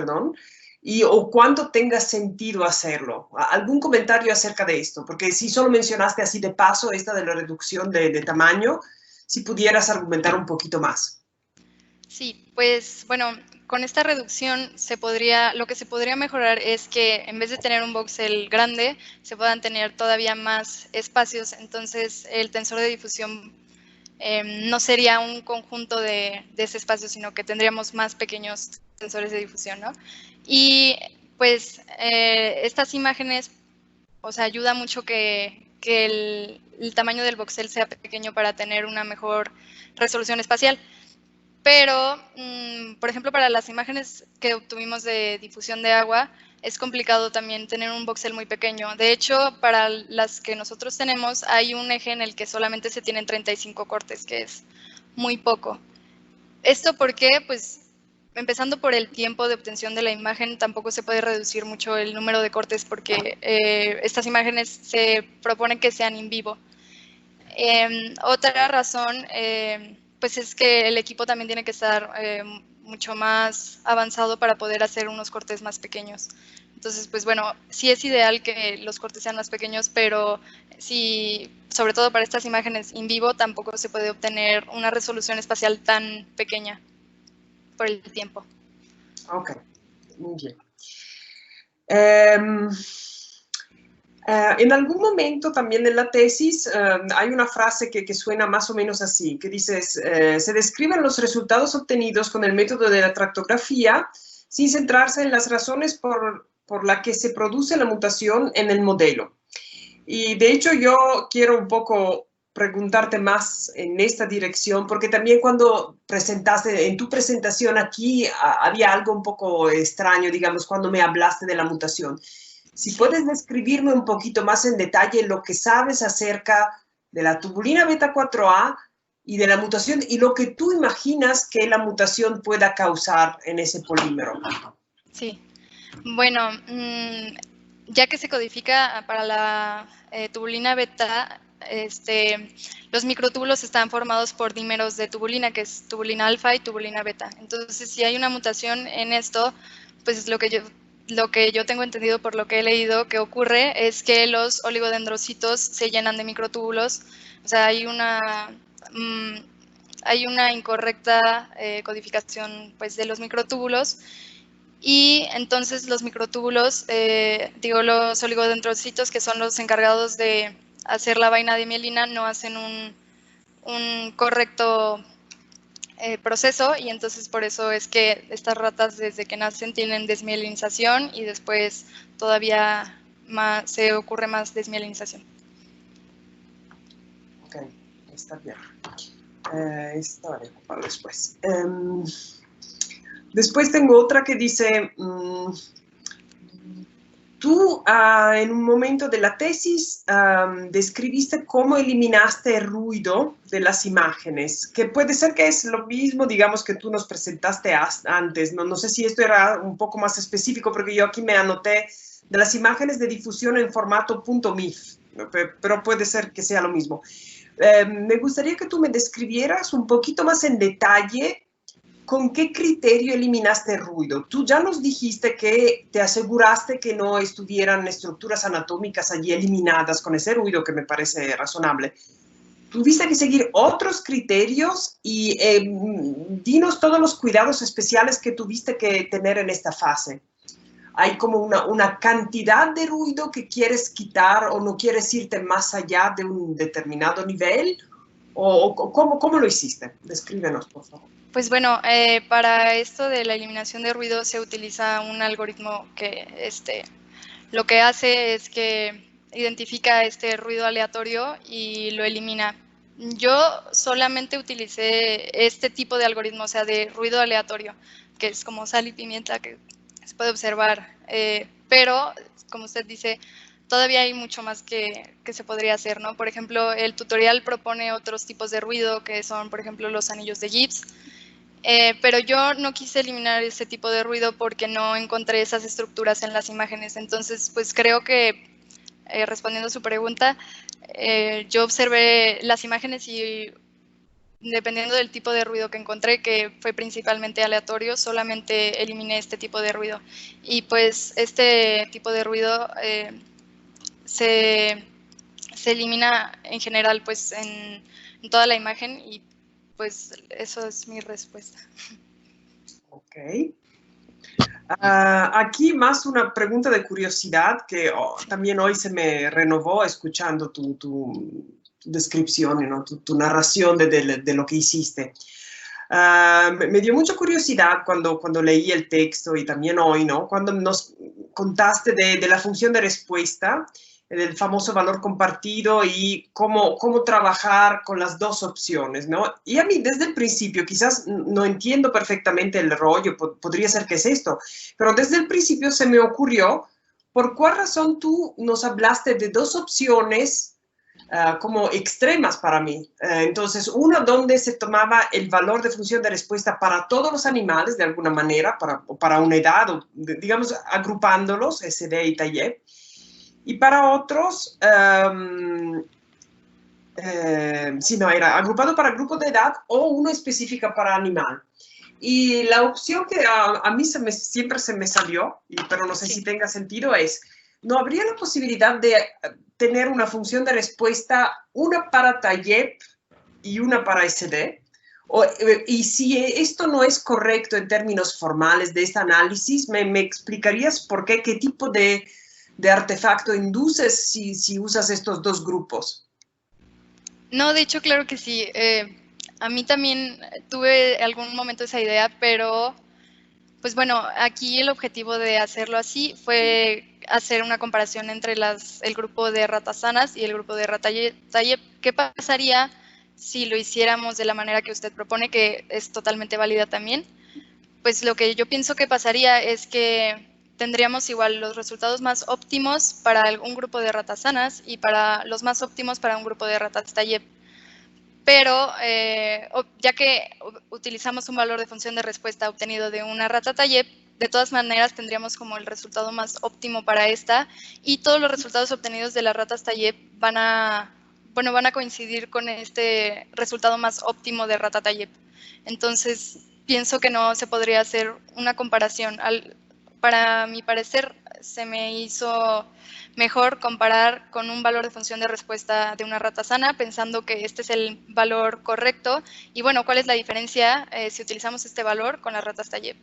o cuánto tenga sentido hacerlo. ¿Algún comentario acerca de esto? Porque si solo mencionaste así de paso esta de la reducción de tamaño, si pudieras argumentar un poquito más. Sí, pues bueno, con esta reducción lo que se podría mejorar es que en vez de tener un voxel grande, se puedan tener todavía más espacios, entonces el tensor de difusión no sería un conjunto de ese espacio, sino que tendríamos más pequeños tensores de difusión, ¿no? Y pues estas imágenes, o sea, ayuda mucho que el tamaño del voxel sea pequeño para tener una mejor resolución espacial. Pero, por ejemplo, para las imágenes que obtuvimos de difusión de agua, es complicado también tener un voxel muy pequeño. De hecho, para las que nosotros tenemos, hay un eje en el que solamente se tienen 35 cortes, que es muy poco. ¿Esto por qué? Pues, empezando por el tiempo de obtención de la imagen, tampoco se puede reducir mucho el número de cortes porque estas imágenes se propone que sean in vivo. Otra razón, pues es que el equipo también tiene que estar mucho más avanzado para poder hacer unos cortes más pequeños. Entonces, pues bueno, sí es ideal que los cortes sean más pequeños, pero sí, sobre todo para estas imágenes in vivo, tampoco se puede obtener una resolución espacial tan pequeña por el tiempo. Ok, muy bien. En algún momento también en la tesis hay una frase que suena más o menos así, que dices, se describen los resultados obtenidos con el método de la tractografía sin centrarse en las razones por las que se produce la mutación en el modelo. Y de hecho yo quiero un poco preguntarte más en esta dirección, porque también cuando presentaste, en tu presentación aquí, había algo un poco extraño, digamos, cuando me hablaste de la mutación. Si puedes describirme un poquito más en detalle lo que sabes acerca de la tubulina beta 4A y de la mutación y lo que tú imaginas que la mutación pueda causar en ese polímero. Sí, bueno, ya que se codifica para la tubulina beta, los microtúbulos están formados por dímeros de tubulina, que es tubulina alfa y tubulina beta. Entonces, si hay una mutación en esto, pues lo que yo tengo entendido por lo que he leído que ocurre es que los oligodendrocitos se llenan de microtúbulos. O sea, hay una incorrecta codificación pues, de los microtúbulos. Y entonces los microtúbulos, los oligodendrocitos, que son los encargados de hacer la vaina de mielina, no hacen un correcto proceso, y entonces por eso es que estas ratas desde que nacen tienen desmielinización y después todavía se ocurre más desmielinización. Ok, está bien. Estaré para después. Después tengo otra que dice, tú en un momento de la tesis describiste cómo eliminaste el ruido de las imágenes, que puede ser que es lo mismo, digamos, que tú nos presentaste antes. No sé si esto era un poco más específico, porque yo aquí me anoté de las imágenes de difusión en formato .mif, pero puede ser que sea lo mismo. Me gustaría que tú me describieras un poquito más en detalle ¿con qué criterio eliminaste el ruido? Tú ya nos dijiste que te aseguraste que no estuvieran estructuras anatómicas allí eliminadas con ese ruido, que me parece razonable. tuviste que seguir otros criterios y dinos todos los cuidados especiales que tuviste que tener en esta fase. ¿Hay como una cantidad de ruido que quieres quitar o no quieres irte más allá de un determinado nivel? ¿O cómo lo hiciste? Descríbenos, por favor. Pues bueno, para esto de la eliminación de ruido se utiliza un algoritmo que lo que hace es que identifica este ruido aleatorio y lo elimina. Yo solamente utilicé este tipo de algoritmo, o sea, de ruido aleatorio, que es como sal y pimienta que se puede observar, pero como usted dice, todavía hay mucho más que se podría hacer, ¿no? Por ejemplo, el tutorial propone otros tipos de ruido que son, por ejemplo, los anillos de Gibbs, pero yo no quise eliminar ese tipo de ruido porque no encontré esas estructuras en las imágenes. Entonces, pues creo que, respondiendo a su pregunta, yo observé las imágenes y dependiendo del tipo de ruido que encontré, que fue principalmente aleatorio, solamente eliminé este tipo de ruido. Y pues este tipo de ruido se elimina en general pues en toda la imagen y pues eso es mi respuesta. Ok. Aquí más una pregunta de curiosidad que también hoy se me renovó escuchando tu descripción, ¿no? tu narración de lo que hiciste. Me dio mucha curiosidad cuando leí el texto y también hoy, ¿no? Cuando nos contaste de la función de respuesta, del famoso valor compartido y cómo trabajar con las dos opciones, ¿no? Y a mí desde el principio, quizás no entiendo perfectamente el rollo, podría ser que es esto, pero desde el principio se me ocurrió, ¿por cuál razón tú nos hablaste de dos opciones como extremas para mí? Entonces, una donde se tomaba el valor de función de respuesta para todos los animales, de alguna manera, para una edad, o, digamos, agrupándolos, SD y TAIEP, y para otros, sí, no, era agrupado para grupo de edad o uno específica para animal. Y la opción que a mí siempre se me salió, pero no sé si tenga sentido, es, ¿no habría la posibilidad de tener una función de respuesta, una para TAIEP y una para SD? Y si esto no es correcto en términos formales de este análisis, ¿me explicarías por qué tipo de artefacto induces si usas estos dos grupos? No, de hecho, claro que sí. A mí también tuve algún momento esa idea, pero pues bueno, aquí el objetivo de hacerlo así fue hacer una comparación entre el grupo de ratas sanas y el grupo de rata TAIEP. ¿Qué pasaría si lo hiciéramos de la manera que usted propone, que es totalmente válida también? Pues lo que yo pienso que pasaría es que tendríamos igual los resultados más óptimos para un grupo de ratas sanas y para los más óptimos para un grupo de ratas TAIEP. Pero ya que utilizamos un valor de función de respuesta obtenido de una rata TAIEP, de todas maneras tendríamos como el resultado más óptimo para esta y todos los resultados obtenidos de las ratas TAIEP van a coincidir con este resultado más óptimo de rata TAIEP. Entonces, pienso que no se podría hacer una comparación. Para mi parecer, se me hizo mejor comparar con un valor de función de respuesta de una rata sana, pensando que este es el valor correcto. Y bueno, ¿cuál es la diferencia si utilizamos este valor con las ratas TAIEP?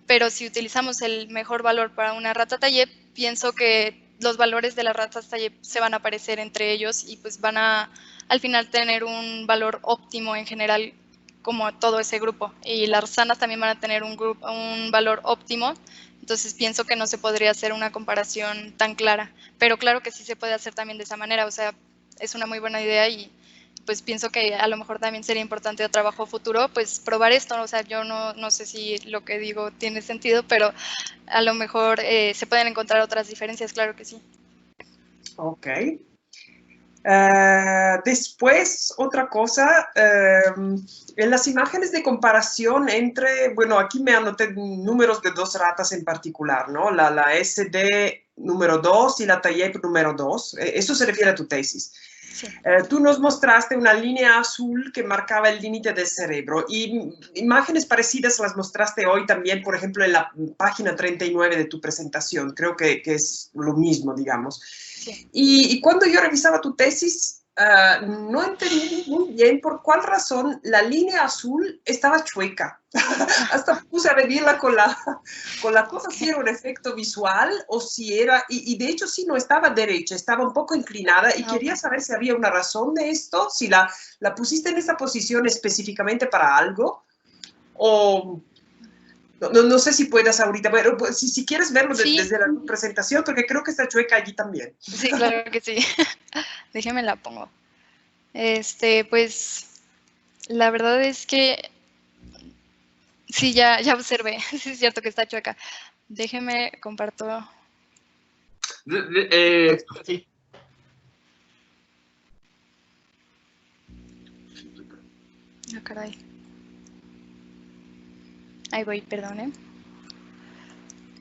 Pero si utilizamos el mejor valor para una rata TAIEP, pienso que los valores de las ratas TAIEP se van a parecer entre ellos y pues van a al final tener un valor óptimo en general como todo ese grupo. Y las sanas también van a tener un valor óptimo. Entonces pienso que no se podría hacer una comparación tan clara, pero claro que sí se puede hacer también de esa manera, o sea, es una muy buena idea y pues pienso que a lo mejor también sería importante a trabajo futuro, pues probar esto, o sea, yo no sé si lo que digo tiene sentido, pero a lo mejor se pueden encontrar otras diferencias, claro que sí. Ok. Después, otra cosa, en las imágenes de comparación entre, bueno, aquí me anoté números de dos ratas en particular, ¿no? La SD número 2 y la TAIEP número 2. Eso se refiere a tu tesis. Sí. Tú nos mostraste una línea azul que marcaba el límite del cerebro y imágenes parecidas las mostraste hoy también, por ejemplo, en la página 39 de tu presentación. Creo que es lo mismo, digamos. Sí. Y cuando yo revisaba tu tesis, no entendí muy bien por cuál razón la línea azul estaba chueca. Hasta puse a medirla con la cosa si era un efecto visual o si era, y de hecho sí no estaba derecha, estaba un poco inclinada y quería saber si había una razón de esto, si la pusiste en esa posición específicamente para algo o... No sé si puedas ahorita, pero pues, si quieres verlo desde la presentación, porque creo que está chueca allí también. Sí, claro que sí. Déjeme la pongo. Pues la verdad es que sí, ya observé. Sí, es cierto que está chueca. Déjeme comparto. Sí. Ah, caray. Ahí voy, perdone.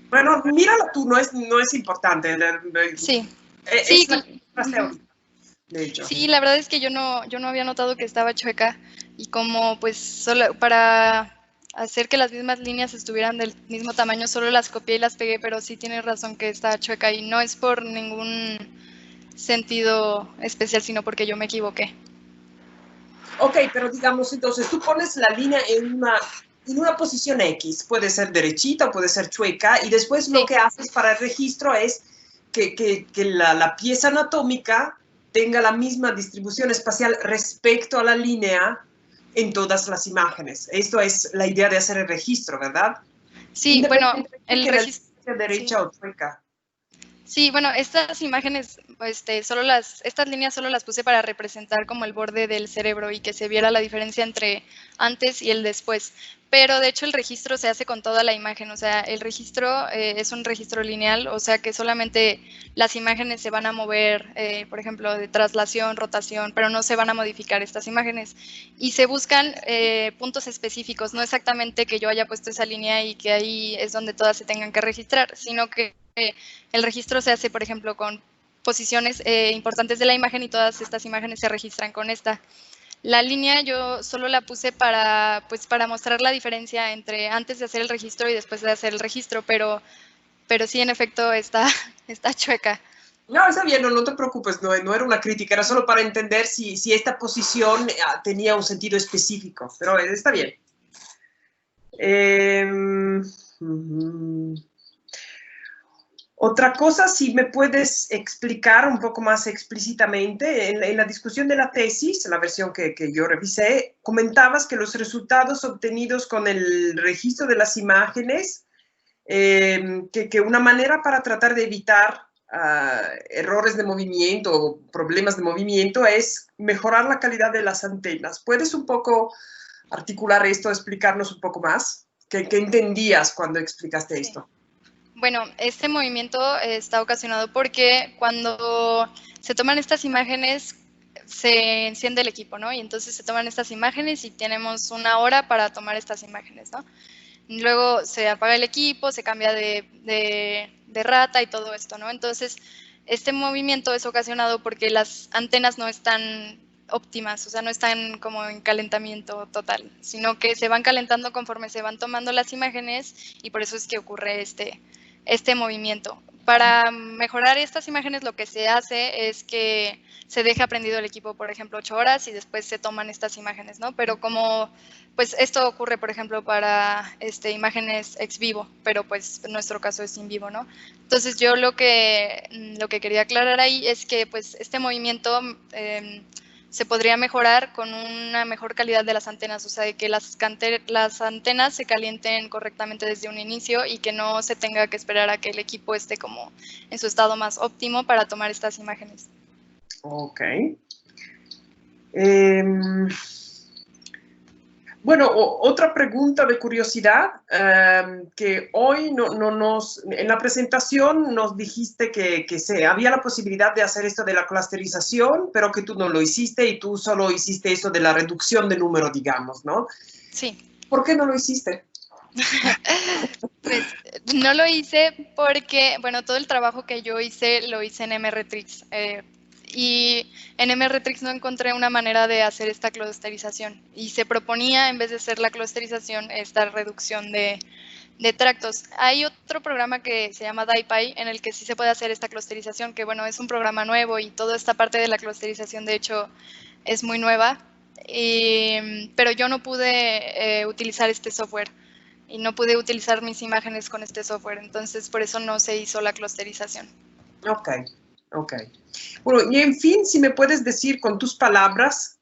Bueno, mírala tú, no es importante. Sí. Es la frase ahorita, de hecho. Sí, la verdad es que yo no había notado que estaba chueca y como pues solo para hacer que las mismas líneas estuvieran del mismo tamaño, solo las copié y las pegué, pero sí tienes razón que está chueca y no es por ningún sentido especial, sino porque yo me equivoqué. Ok, pero digamos, entonces tú pones la línea en una posición X, puede ser derechita o puede ser chueca, y después lo que haces para el registro es que la pieza anatómica tenga la misma distribución espacial respecto a la línea en todas las imágenes. Esto es la idea de hacer el registro, ¿verdad? Sí, bueno, el registro... sea derecha o chueca. Sí, bueno, estas imágenes, estas líneas solo las puse para representar como el borde del cerebro y que se viera la diferencia entre antes y el después. Pero de hecho el registro se hace con toda la imagen, o sea, el registro es un registro lineal, o sea que solamente las imágenes se van a mover, por ejemplo, de traslación, rotación, pero no se van a modificar estas imágenes. Y se buscan puntos específicos, no exactamente que yo haya puesto esa línea y que ahí es donde todas se tengan que registrar, sino que el registro se hace, por ejemplo, con posiciones importantes de la imagen y todas estas imágenes se registran con esta. La línea yo solo la puse para mostrar la diferencia entre antes de hacer el registro y después de hacer el registro, pero sí, en efecto, está chueca. No, está bien, no te preocupes, no era una crítica, era solo para entender si esta posición tenía un sentido específico, pero está bien. Otra cosa, si me puedes explicar un poco más explícitamente, en la discusión de la tesis, en la versión que yo revisé, comentabas que los resultados obtenidos con el registro de las imágenes, que una manera para tratar de evitar errores de movimiento o problemas de movimiento es mejorar la calidad de las antenas. ¿Puedes un poco articular esto, explicarnos un poco más? ¿Qué entendías cuando explicaste esto? Bueno, este movimiento está ocasionado porque cuando se toman estas imágenes se enciende el equipo, ¿no? Y entonces se toman estas imágenes y tenemos 1 hora para tomar estas imágenes, ¿no? Luego se apaga el equipo, se cambia de rata y todo esto, ¿no? Entonces, este movimiento es ocasionado porque las antenas no están óptimas, o sea, no están como en calentamiento total, sino que se van calentando conforme se van tomando las imágenes y por eso es que ocurre este movimiento. Para mejorar estas imágenes lo que se hace es que se deja prendido el equipo, por ejemplo, 8 horas y después se toman estas imágenes, ¿no? Pero como, pues esto ocurre, por ejemplo, para imágenes ex vivo, pero pues en nuestro caso es in vivo, ¿no? Entonces yo lo que quería aclarar ahí es que pues este movimiento se podría mejorar con una mejor calidad de las antenas, o sea, de que las antenas se calienten correctamente desde un inicio y que no se tenga que esperar a que el equipo esté como en su estado más óptimo para tomar estas imágenes. Ok. Bueno, otra pregunta de curiosidad, que hoy en la presentación nos dijiste que había la posibilidad de hacer esto de la clusterización, pero que tú no lo hiciste y tú solo hiciste eso de la reducción de número, digamos, ¿no? Sí. ¿Por qué no lo hiciste? Pues no lo hice porque, bueno, todo el trabajo que yo hice lo hice en MRTrix. Y en MRTrix no encontré una manera de hacer esta clusterización y se proponía, en vez de hacer la clusterización, esta reducción de tractos. Hay otro programa que se llama DaiPy en el que sí se puede hacer esta clusterización, que bueno, es un programa nuevo y toda esta parte de la clusterización de hecho es muy nueva, pero yo no pude utilizar este software y no pude utilizar mis imágenes con este software, entonces por eso no se hizo la clusterización. Ok, ok. Bueno, y en fin, si me puedes decir con tus palabras,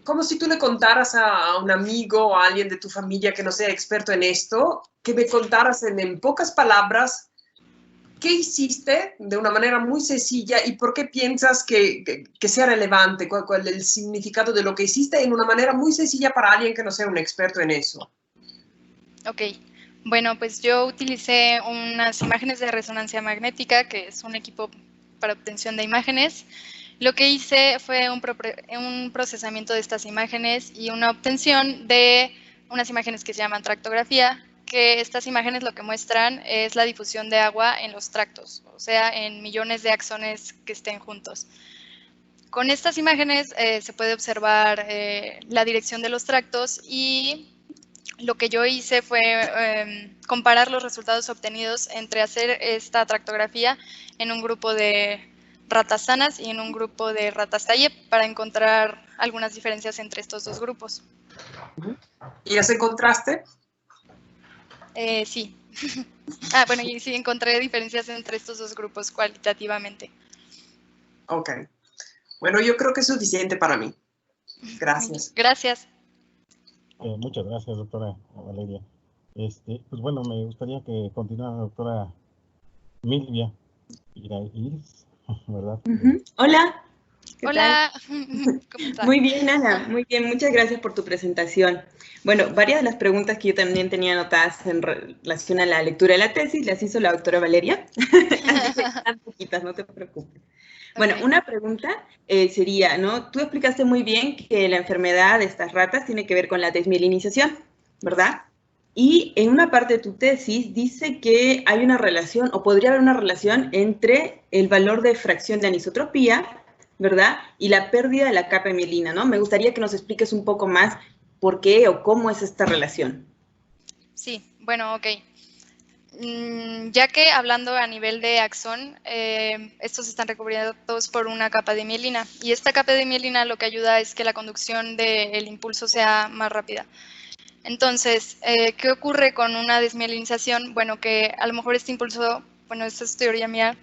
como si tú le contaras a un amigo o a alguien de tu familia que no sea experto en esto, que me contaras en pocas palabras qué hiciste de una manera muy sencilla y por qué piensas que sea relevante, cuál es el significado de lo que hiciste en una manera muy sencilla para alguien que no sea un experto en eso. Ok, bueno, pues yo utilicé unas imágenes de resonancia magnética, que es un equipo para obtención de imágenes. Lo que hice fue un procesamiento de estas imágenes y una obtención de unas imágenes que se llaman tractografía, que estas imágenes lo que muestran es la difusión de agua en los tractos, o sea, en millones de axones que estén juntos. Con estas imágenes se puede observar la dirección de los tractos y lo que yo hice fue comparar los resultados obtenidos entre hacer esta tractografía en un grupo de ratas sanas y en un grupo de ratas talle para encontrar algunas diferencias entre estos dos grupos. ¿Y las encontraste? Sí. Bueno, y sí encontré diferencias entre estos dos grupos cualitativamente. Ok. Bueno, yo creo que es suficiente para mí. Gracias. Gracias. Muchas gracias, doctora Valeria. Pues bueno, me gustaría que continuara la doctora Milvia Iris, ¿verdad? Hola. Hola. ¿Cómo estás? Muy bien, Ana. Muy bien, muchas gracias por tu presentación. Bueno, varias de las preguntas que yo también tenía anotadas en relación a la lectura de la tesis las hizo la doctora Valeria. Así que están poquitas, no te preocupes. Bueno, una pregunta sería, ¿no? Tú explicaste muy bien que la enfermedad de estas ratas tiene que ver con la desmielinización, ¿verdad? Y en una parte de tu tesis dice que hay una relación, o podría haber una relación entre el valor de fracción de anisotropía, ¿verdad? Y la pérdida de la capa de mielina, ¿no? Me gustaría que nos expliques un poco más por qué o cómo es esta relación. Sí, bueno, ok. Ya que hablando a nivel de axón, estos están recubiertos por una capa de mielina y esta capa de mielina lo que ayuda es que la conducción del impulso sea más rápida. Entonces, ¿qué ocurre con una desmielinización? Bueno, que a lo mejor este impulso, bueno, esta es teoría mía,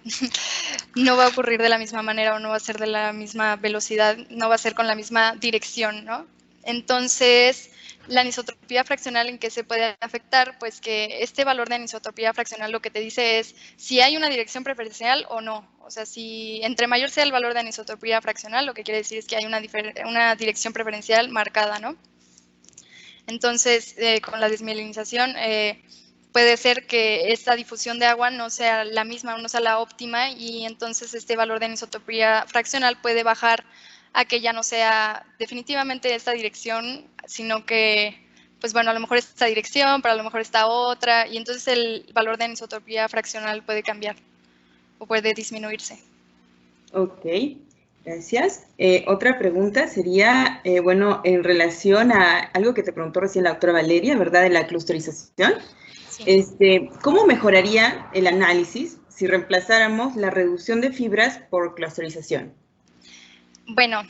no va a ocurrir de la misma manera o no va a ser de la misma velocidad, no va a ser con la misma dirección, ¿no? Entonces, la anisotropía fraccional, ¿en qué se puede afectar? Pues que este valor de anisotropía fraccional lo que te dice es si hay una dirección preferencial o no. O sea, si entre mayor sea el valor de anisotropía fraccional, lo que quiere decir es que hay una dirección preferencial marcada, ¿no? Entonces, con la desmielinización, puede ser que esta difusión de agua no sea la misma o no sea la óptima y entonces este valor de anisotropía fraccional puede bajar a que ya no sea definitivamente esta dirección, sino que, pues bueno, a lo mejor esta dirección, pero a lo mejor esta otra, y entonces el valor de anisotropía fraccional puede cambiar o puede disminuirse. Ok, gracias. Otra pregunta sería, bueno, en relación a algo que te preguntó recién la doctora Valeria, ¿verdad? De la clusterización. Sí. ¿Cómo mejoraría el análisis si reemplazáramos la reducción de fibras por clusterización? Bueno,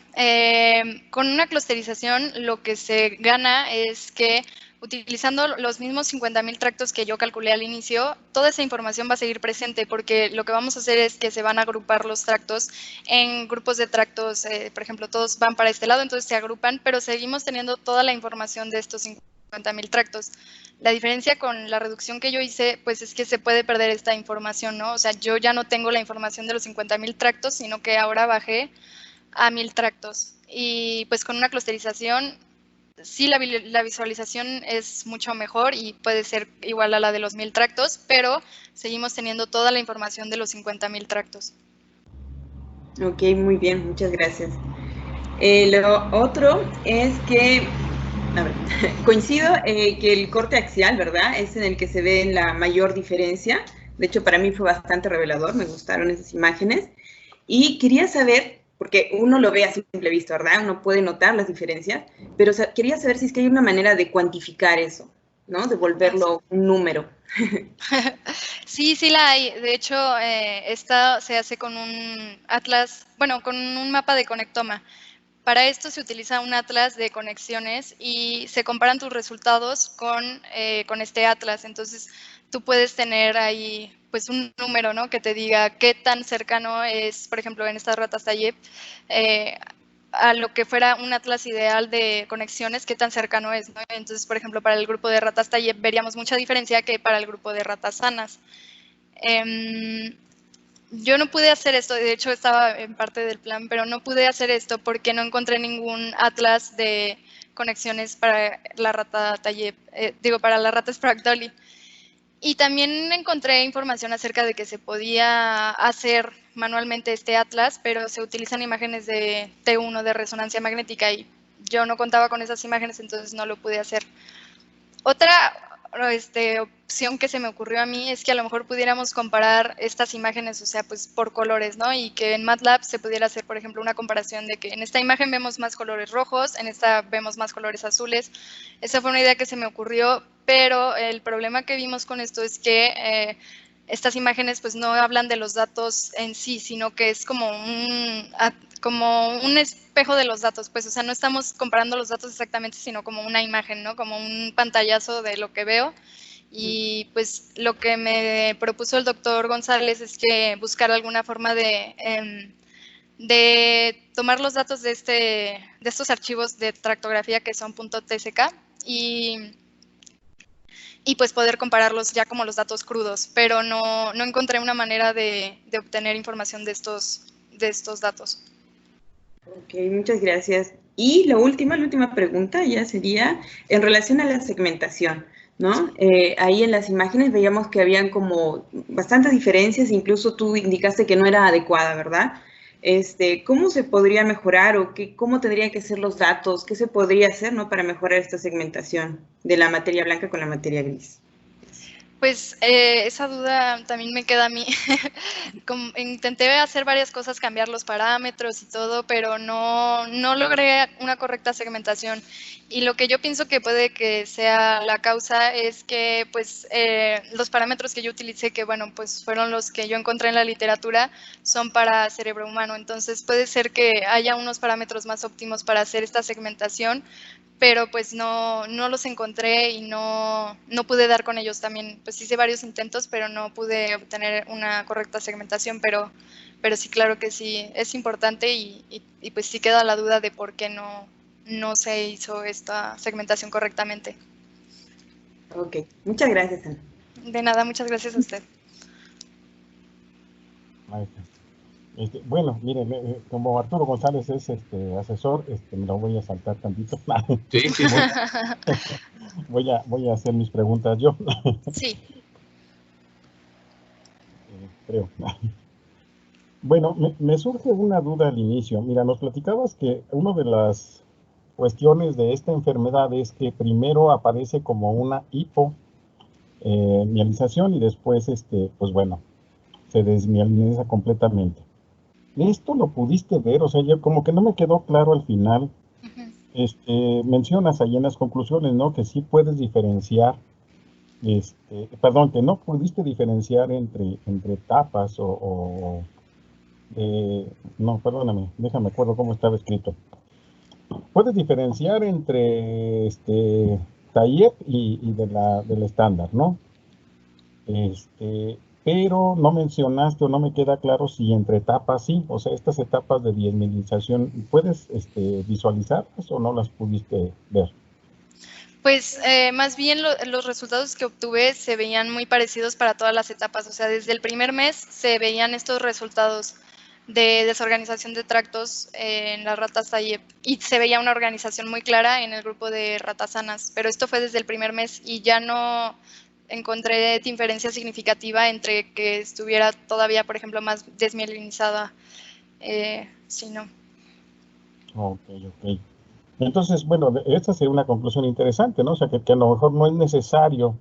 con una clusterización lo que se gana es que utilizando los mismos 50.000 tractos que yo calculé al inicio, toda esa información va a seguir presente porque lo que vamos a hacer es que se van a agrupar los tractos en grupos de tractos, por ejemplo, todos van para este lado, entonces se agrupan, pero seguimos teniendo toda la información de estos 50.000 tractos. La diferencia con la reducción que yo hice, pues es que se puede perder esta información, ¿no? O sea, yo ya no tengo la información de los 50.000 tractos, sino que ahora bajé a 1.000 tractos. Y pues con una clusterización, sí la visualización es mucho mejor y puede ser igual a la de los 1.000 tractos, pero seguimos teniendo toda la información de los 50.000 tractos. Ok, muy bien, muchas gracias. Lo otro es que, a ver, coincido que el corte axial, ¿verdad? Es en el que se ve la mayor diferencia. De hecho, para mí fue bastante revelador, me gustaron esas imágenes. Y quería saber Porque uno lo ve a simple vista, ¿verdad? Uno puede notar las diferencias, pero quería saber si es que hay una manera de cuantificar eso, ¿no? De volverlo un número. Sí, sí la hay. De hecho, esta se hace con un atlas, bueno, con un mapa de conectoma. Para esto se utiliza un atlas de conexiones y se comparan tus resultados con este atlas. Entonces, tú puedes tener ahí pues un número, ¿no? Que te diga qué tan cercano es, por ejemplo, en estas ratas Tayeb, a lo que fuera un atlas ideal de conexiones, qué tan cercano es, ¿no? Entonces, por ejemplo, para el grupo de ratas Tayeb veríamos mucha diferencia que para el grupo de ratas sanas. Yo no pude hacer esto, de hecho estaba en parte del plan, pero no pude hacer esto porque no encontré ningún atlas de conexiones para la rata Tayeb, para la rata Sprague Dawley. Y también encontré información acerca de que se podía hacer manualmente este atlas, pero se utilizan imágenes de T1 de resonancia magnética y yo no contaba con esas imágenes, entonces no lo pude hacer. Otra opción que se me ocurrió a mí es que a lo mejor pudiéramos comparar estas imágenes, o sea, pues por colores, ¿no? Y que en MATLAB se pudiera hacer, por ejemplo, una comparación de que en esta imagen vemos más colores rojos, en esta vemos más colores azules. Esa fue una idea que se me ocurrió, pero el problema que vimos con esto es que estas imágenes pues no hablan de los datos en sí, sino que es como un espejo de los datos, pues, o sea, no estamos comparando los datos exactamente, sino como una imagen, ¿no? Como un pantallazo de lo que veo. Y pues lo que me propuso el doctor González es que buscar alguna forma de tomar los datos de estos archivos de tractografía que son .tsk y pues poder compararlos ya como los datos crudos, pero no encontré una manera de obtener información de estos datos. Ok, muchas gracias. Y la última pregunta ya sería en relación a la segmentación, ¿no? Ahí en las imágenes veíamos que habían como bastantes diferencias, incluso tú indicaste que no era adecuada, ¿verdad? ¿Cómo se podría mejorar o cómo tendrían que ser los datos? ¿Qué se podría hacer, ¿no? Para mejorar esta segmentación de la materia blanca con la materia gris. Pues esa duda también me queda a mí. Intenté hacer varias cosas, cambiar los parámetros y todo, pero no logré una correcta segmentación. Y lo que yo pienso que puede que sea la causa es que pues los parámetros que yo utilicé, que bueno, pues fueron los que yo encontré en la literatura, son para cerebro humano. Entonces puede ser que haya unos parámetros más óptimos para hacer esta segmentación, pero pues no los encontré y no pude dar con ellos también. Pues hice varios intentos, pero no pude obtener una correcta segmentación, pero sí, claro que sí, es importante y pues sí queda la duda de por qué no se hizo esta segmentación correctamente. Ok, muchas gracias, Ana. De nada, muchas gracias a usted. Bueno, miren, como Arturo González es asesor, me lo voy a saltar tantito. Sí, sí. Voy a hacer mis preguntas yo. Sí. Creo. Bueno, me surge una duda al inicio. Mira, nos platicabas que una de las cuestiones de esta enfermedad es que primero aparece como una hipomielización y después, pues bueno, se desmieliniza completamente. ¿Esto lo pudiste ver? O sea, yo como que no me quedó claro al final. Mencionas ahí en las conclusiones, ¿no? Que sí puedes diferenciar, perdón, que no pudiste diferenciar entre etapas no, perdóname, déjame acuerdo cómo estaba escrito. Puedes diferenciar entre Tayeb y del estándar, ¿no? Pero no mencionaste o no me queda claro si entre etapas sí, o sea, estas etapas de desmielinización, ¿puedes visualizarlas o no las pudiste ver? Pues más bien los resultados que obtuve se veían muy parecidos para todas las etapas, o sea, desde el primer mes se veían estos resultados de desorganización de tractos en las ratas Tayeb y se veía una organización muy clara en el grupo de ratas sanas, pero esto fue desde el primer mes y ya no encontré diferencia significativa entre que estuviera todavía, por ejemplo, más desmielinizada. Sí, no. Ok. Entonces, bueno, esta sería una conclusión interesante, ¿no? O sea, que a lo mejor no es necesario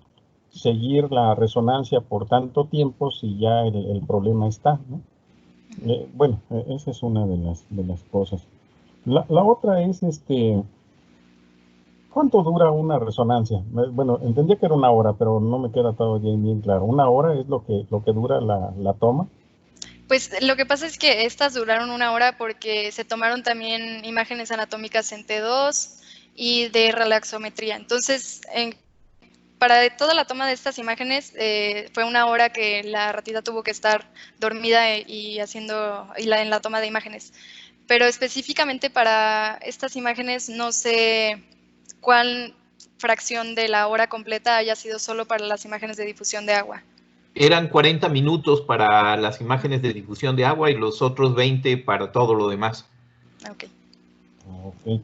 seguir la resonancia por tanto tiempo si ya el problema está, ¿no? Bueno, esa es una de las cosas. La otra es, ¿cuánto dura una resonancia? Bueno, entendía que era una hora, pero no me queda todavía bien claro. ¿Una hora es lo que dura la toma? Pues lo que pasa es que estas duraron una hora porque se tomaron también imágenes anatómicas en T2 y de relaxometría. Entonces, para toda la toma de estas imágenes fue una hora que la ratita tuvo que estar dormida y en la toma de imágenes. Pero específicamente para estas imágenes no sé cuál fracción de la hora completa haya sido solo para las imágenes de difusión de agua. Eran 40 minutos para las imágenes de difusión de agua y los otros 20 para todo lo demás. Ok. Ok.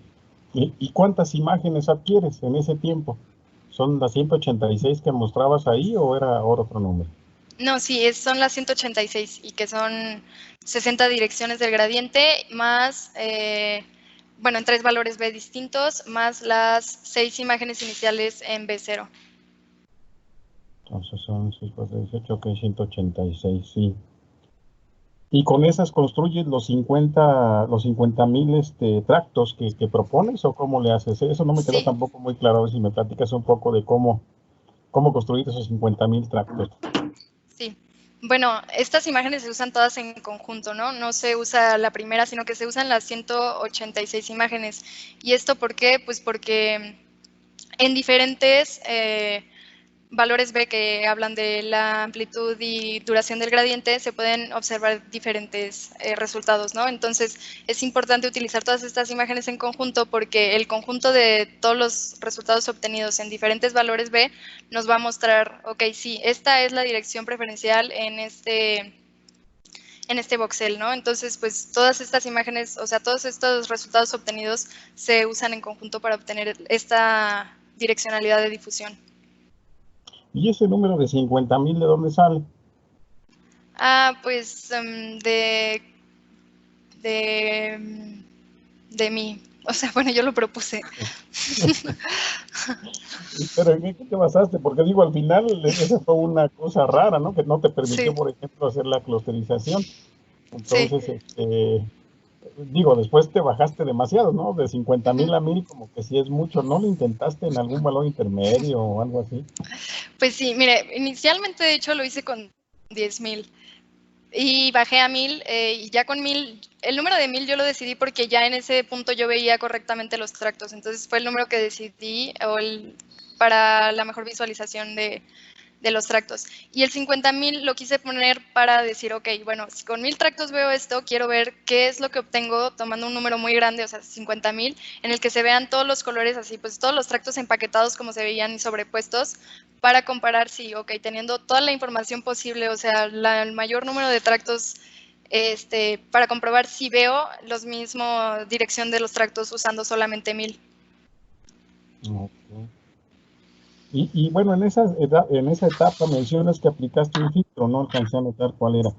¿Y cuántas imágenes adquieres en ese tiempo? ¿Son las 186 que mostrabas ahí o era otro número? No, sí, son las 186 y que son 60 direcciones del gradiente más, bueno, en 3 valores B distintos, más las 6 imágenes iniciales en B0. Entonces son 6, 4, 18, ok, 186, sí. ¿Y con esas construyes los 50,000 tractos que propones o cómo le haces? Eso no me quedó Sí. tampoco muy claro. A ver si me platicas un poco de cómo construir esos 50,000 tractos. Sí. Bueno, estas imágenes se usan todas en conjunto, ¿no? No se usa la primera, sino que se usan las 186 imágenes. ¿Y esto por qué? Pues porque en diferentes valores B que hablan de la amplitud y duración del gradiente, se pueden observar diferentes resultados, ¿no? Entonces, es importante utilizar todas estas imágenes en conjunto porque el conjunto de todos los resultados obtenidos en diferentes valores B nos va a mostrar, ok, sí, esta es la dirección preferencial en este voxel, ¿no? Entonces, pues todas estas imágenes, o sea, todos estos resultados obtenidos se usan en conjunto para obtener esta direccionalidad de difusión. ¿Y ese número de 50,000 de dónde sale? Pues de mí. O sea, bueno, yo lo propuse. Pero ¿en qué te basaste? Porque digo, al final esa fue una cosa rara, ¿no? Que no te permitió, Sí. por ejemplo, hacer la clusterización. Entonces, Sí. digo, después te bajaste demasiado, ¿no? De 50,000 a 1,000, como que sí es mucho. ¿No lo intentaste en algún valor intermedio o algo así? Pues sí, mire, inicialmente de hecho lo hice con 10,000 y bajé a 1,000 y ya con 1,000, el número de 1,000 yo lo decidí porque ya en ese punto yo veía correctamente los tractos, entonces fue el número que decidí para la mejor visualización de los tractos. Y el 50,000 lo quise poner para decir, ok, bueno, si con 1,000 tractos veo esto, quiero ver qué es lo que obtengo tomando un número muy grande, o sea, 50,000, en el que se vean todos los colores así, pues todos los tractos empaquetados como se veían y sobrepuestos, para comparar si, ok, teniendo toda la información posible, o sea, el mayor número de tractos, para comprobar si veo los mismos dirección de los tractos usando solamente 1,000. Okay. Y bueno, en esa etapa mencionas que aplicaste un filtro, no alcancé a notar cuál era.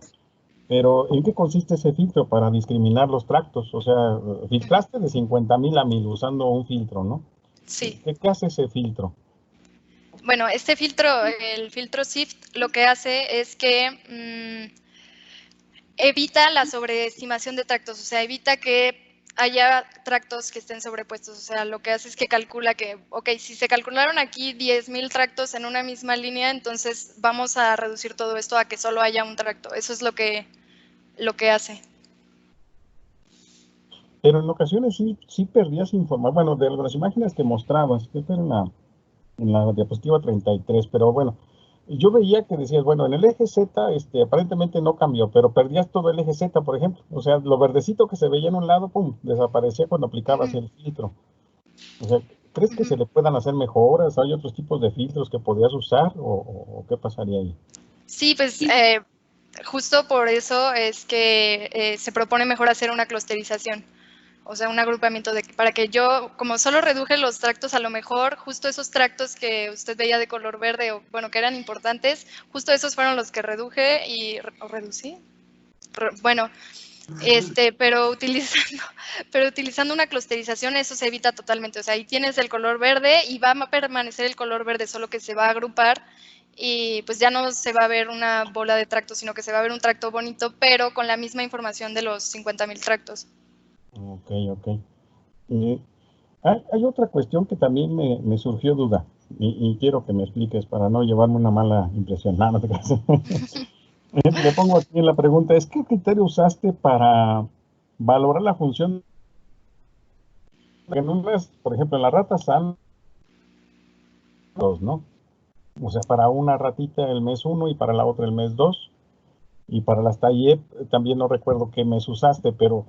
Pero, ¿en qué consiste ese filtro para discriminar los tractos? O sea, filtraste de 50,000 a 1,000 usando un filtro, ¿no? Sí. ¿Qué hace ese filtro? Bueno, este filtro, el filtro SIFT, lo que hace es que evita la sobreestimación de tractos, o sea, evita que haya tractos que estén sobrepuestos, o sea, lo que hace es que calcula que, ok, si se calcularon aquí 10,000 tractos en una misma línea, entonces vamos a reducir todo esto a que solo haya un tracto, eso es lo que hace. Pero en ocasiones sí perdías información, bueno, de las imágenes que mostrabas, que fue en la diapositiva 33, pero bueno, yo veía que decías, bueno, en el eje Z aparentemente no cambió, pero perdías todo el eje Z, por ejemplo. O sea, lo verdecito que se veía en un lado, pum, desaparecía cuando aplicabas el filtro. O sea, ¿crees que se le puedan hacer mejoras? ¿Hay otros tipos de filtros que podías usar o qué pasaría ahí? Sí, pues justo por eso es que se propone mejor hacer una clusterización. O sea, un agrupamiento para que yo, como solo reduje los tractos, a lo mejor justo esos tractos que usted veía de color verde, o bueno, que eran importantes, justo esos fueron los que reduje o reducí. Bueno, pero utilizando una clusterización eso se evita totalmente. O sea, ahí tienes el color verde y va a permanecer el color verde, solo que se va a agrupar y pues ya no se va a ver una bola de tracto, sino que se va a ver un tracto bonito, pero con la misma información de los 50,000 tractos. Ok. Hay otra cuestión que también me surgió duda y quiero que me expliques para no llevarme una mala impresión. No te creas. Le pongo aquí en la pregunta, ¿qué criterio usaste para valorar la función? En un mes, por ejemplo, en la rata sana, dos, ¿no? O sea, para una ratita el mes 1 y para la otra el mes 2. Y para las Tayeb también no recuerdo qué mes usaste, pero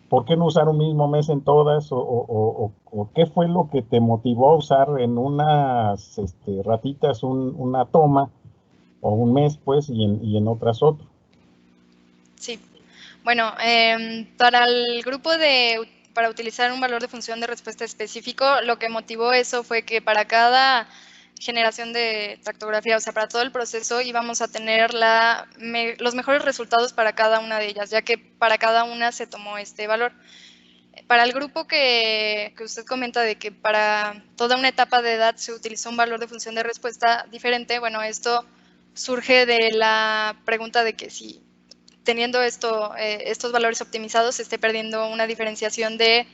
¿por qué no usar un mismo mes en todas? ¿O qué fue lo que te motivó a usar en unas ratitas una toma o un mes, pues, y en otras otro? Sí. Bueno, para el grupo para utilizar un valor de función de respuesta específico, lo que motivó eso fue que para cada generación de tractografía, o sea, para todo el proceso, íbamos a tener los mejores resultados para cada una de ellas, ya que para cada una se tomó este valor. Para el grupo que usted comenta de que para toda una etapa de edad se utilizó un valor de función de respuesta diferente, bueno, esto surge de la pregunta de que si teniendo estos valores optimizados se esté perdiendo una diferenciación de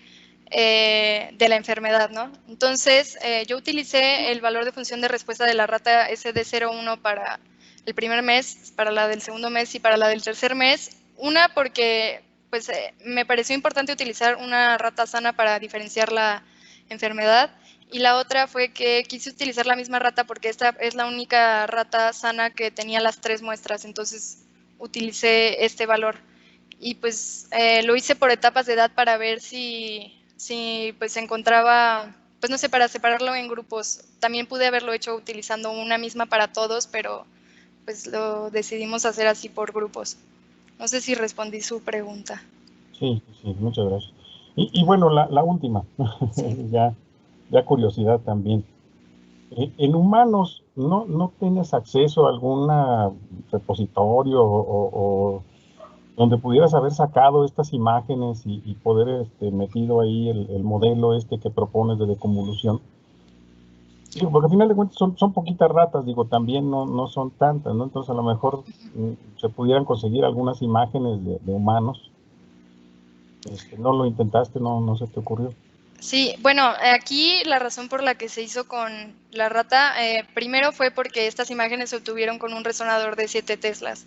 la enfermedad, ¿no? Entonces, yo utilicé el valor de función de respuesta de la rata SD01 para el primer mes, para la del segundo mes y para la del tercer mes. Una, porque pues, me pareció importante utilizar una rata sana para diferenciar la enfermedad. Y la otra fue que quise utilizar la misma rata porque esta es la única rata sana que tenía las 3 muestras. Entonces, utilicé este valor. Y pues lo hice por etapas de edad para ver si pues se encontraba, pues no sé, para separarlo en grupos. También pude haberlo hecho utilizando una misma para todos, pero pues lo decidimos hacer así por grupos. No sé si respondí su pregunta. Sí, muchas gracias. Y bueno, la última, sí. ya curiosidad también. En humanos, ¿no tienes acceso a algún repositorio o donde pudieras haber sacado estas imágenes y poder metido ahí el modelo que propones de deconvolución? Digo, porque al final de cuentas son poquitas ratas, digo, también no son tantas, ¿no? Entonces a lo mejor se pudieran conseguir algunas imágenes de humanos. ¿No lo intentaste? ¿No se te ocurrió? Sí, bueno, aquí la razón por la que se hizo con la rata, primero fue porque estas imágenes se obtuvieron con un resonador de 7 teslas.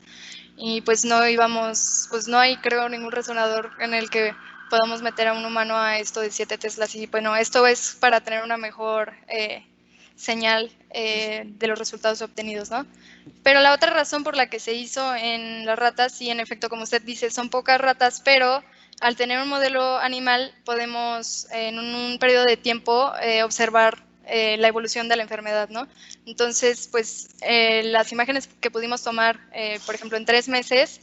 Y pues no hay, creo, ningún resonador en el que podamos meter a un humano a esto de 7 teslas. Y bueno, esto es para tener una mejor señal de los resultados obtenidos, ¿no? Pero la otra razón por la que se hizo en las ratas, sí, en efecto, como usted dice, son pocas ratas, pero al tener un modelo animal podemos en un periodo de tiempo observar la evolución de la enfermedad, ¿no? Entonces, pues las imágenes que pudimos tomar, por ejemplo, en 3 meses,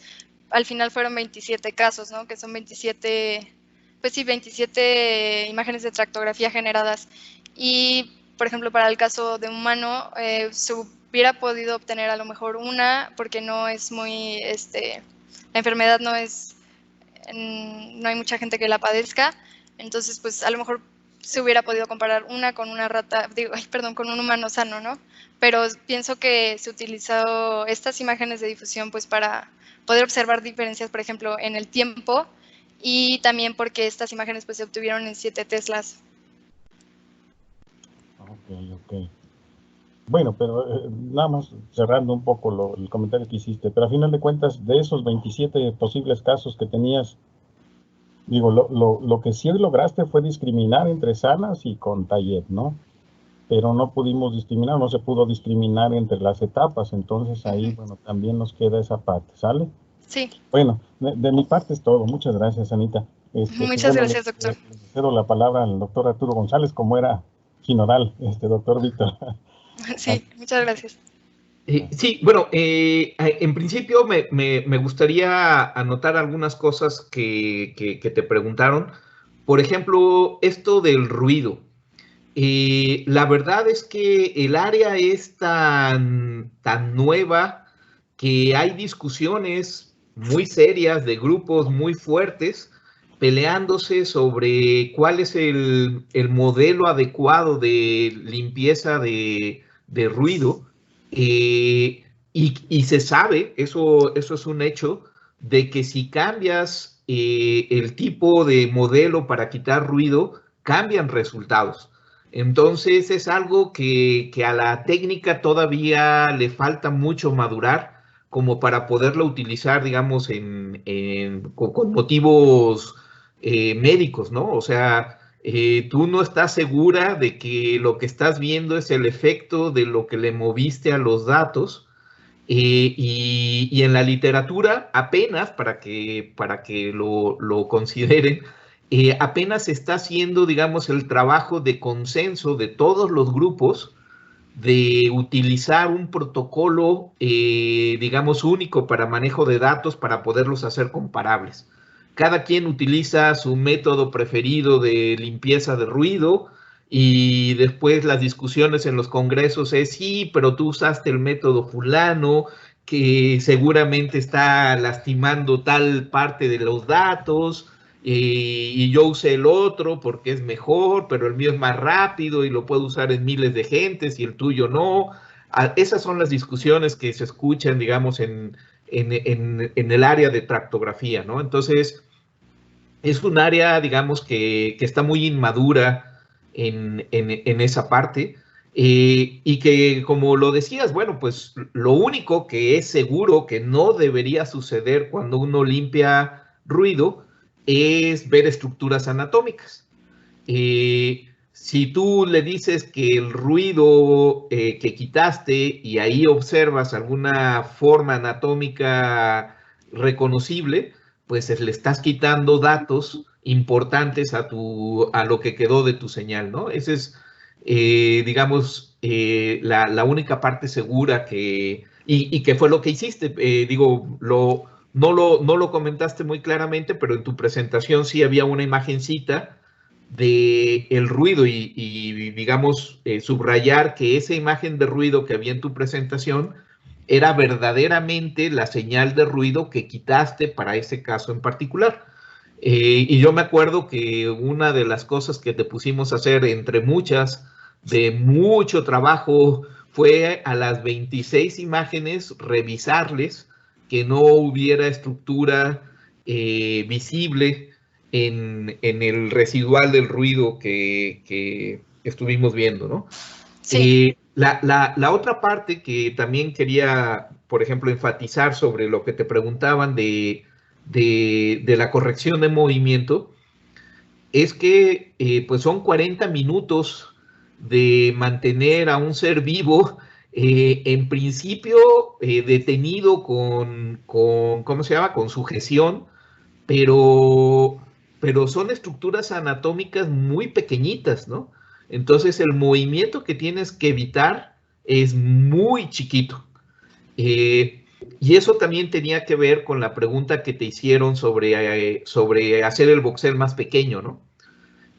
al final fueron 27 casos, ¿no? Que son 27, pues sí, 27 imágenes de tractografía generadas. Y, por ejemplo, para el caso de humano, se hubiera podido obtener a lo mejor una, porque no es muy, la enfermedad no hay mucha gente que la padezca, entonces pues a lo mejor se hubiera podido comparar una con una rata, con un humano sano, ¿no? Pero pienso que se utilizó estas imágenes de difusión pues para poder observar diferencias, por ejemplo, en el tiempo y también porque estas imágenes pues se obtuvieron en 7 teslas. Ok. Bueno, pero nada más cerrando un poco el comentario que hiciste, pero a final de cuentas, de esos 27 posibles casos que tenías, digo, lo que sí lograste fue discriminar entre sanas y con Tayeb, ¿no? Pero no pudimos discriminar, no se pudo discriminar entre las etapas, entonces ahí, bueno, también nos queda esa parte, ¿sale? Sí. Bueno, de mi parte es todo. Muchas gracias, Anita. Muchas gracias, doctor. Le cedo la palabra al doctor Arturo González, como era Ginoral, doctor Víctor. Sí, muchas gracias. Sí, bueno, en principio me gustaría anotar algunas cosas que te preguntaron. Por ejemplo, esto del ruido. La verdad es que el área es tan nueva que hay discusiones muy serias de grupos muy fuertes peleándose sobre cuál es el modelo adecuado de limpieza de ruido. y se sabe, eso es un hecho, de que si cambias el tipo de modelo para quitar ruido, cambian resultados. Entonces es algo que a la técnica todavía le falta mucho madurar como para poderla utilizar, digamos, con motivos médicos, ¿no? O sea, tú no estás segura de que lo que estás viendo es el efecto de lo que le moviste a los datos. Y en la literatura, apenas, para que lo consideren, apenas se está haciendo, digamos, el trabajo de consenso de todos los grupos de utilizar un protocolo, digamos, único para manejo de datos para poderlos hacer comparables. Cada quien utiliza su método preferido de limpieza de ruido y después las discusiones en los congresos es sí, pero tú usaste el método fulano que seguramente está lastimando tal parte de los datos y yo usé el otro porque es mejor, pero el mío es más rápido y lo puedo usar en miles de gentes y el tuyo no. Esas son las discusiones que se escuchan, digamos, en el área de tractografía, ¿no? Entonces, es un área, digamos, que está muy inmadura en esa parte y que, como lo decías, bueno, pues lo único que es seguro que no debería suceder cuando uno limpia ruido es ver estructuras anatómicas. Si tú le dices que el ruido que quitaste y ahí observas alguna forma anatómica reconocible, pues le estás quitando datos importantes a lo que quedó de tu señal, ¿no? Esa es, digamos, la única parte segura y que fue lo que hiciste. Digo, no lo comentaste muy claramente, pero en tu presentación sí había una imagencita de el ruido y digamos, subrayar que esa imagen de ruido que había en tu presentación era verdaderamente la señal de ruido que quitaste para ese caso en particular. Y yo me acuerdo que una de las cosas que te pusimos a hacer, entre muchas, de mucho trabajo, fue a las 26 imágenes revisarles que no hubiera estructura visible en el residual del ruido que estuvimos viendo, ¿no? Sí. La otra parte que también quería, por ejemplo, enfatizar sobre lo que te preguntaban de la corrección de movimiento, es que pues son 40 minutos de mantener a un ser vivo, en principio detenido con, ¿cómo se llama?, con sujeción, pero son estructuras anatómicas muy pequeñitas, ¿no? Entonces el movimiento que tienes que evitar es muy chiquito. Y eso también tenía que ver con la pregunta que te hicieron sobre hacer el voxel más pequeño, ¿no?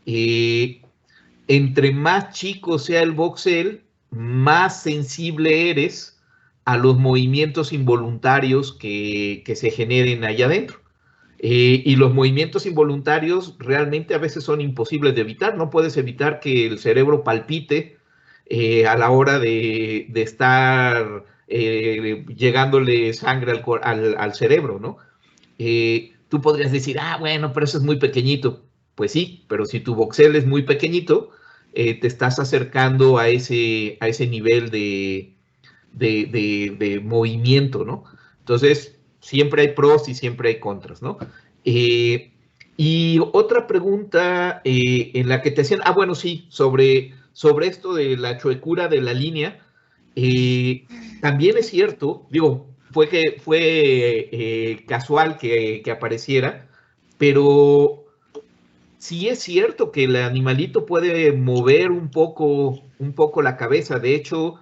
Entre más chico sea el voxel, más sensible eres a los movimientos involuntarios que se generen allá adentro. Y los movimientos involuntarios realmente a veces son imposibles de evitar. No puedes evitar que el cerebro palpite a la hora de estar llegándole sangre al cerebro, ¿no? Tú podrías decir, bueno, pero eso es muy pequeñito. Pues sí, pero si tu voxel es muy pequeñito, te estás acercando a ese nivel de movimiento, ¿no? Entonces, siempre hay pros y siempre hay contras, ¿no? Y otra pregunta en la que te hacían, bueno, sí, sobre esto de la chuecura de la línea, también es cierto, digo, fue casual que apareciera, pero sí es cierto que el animalito puede mover un poco la cabeza. De hecho,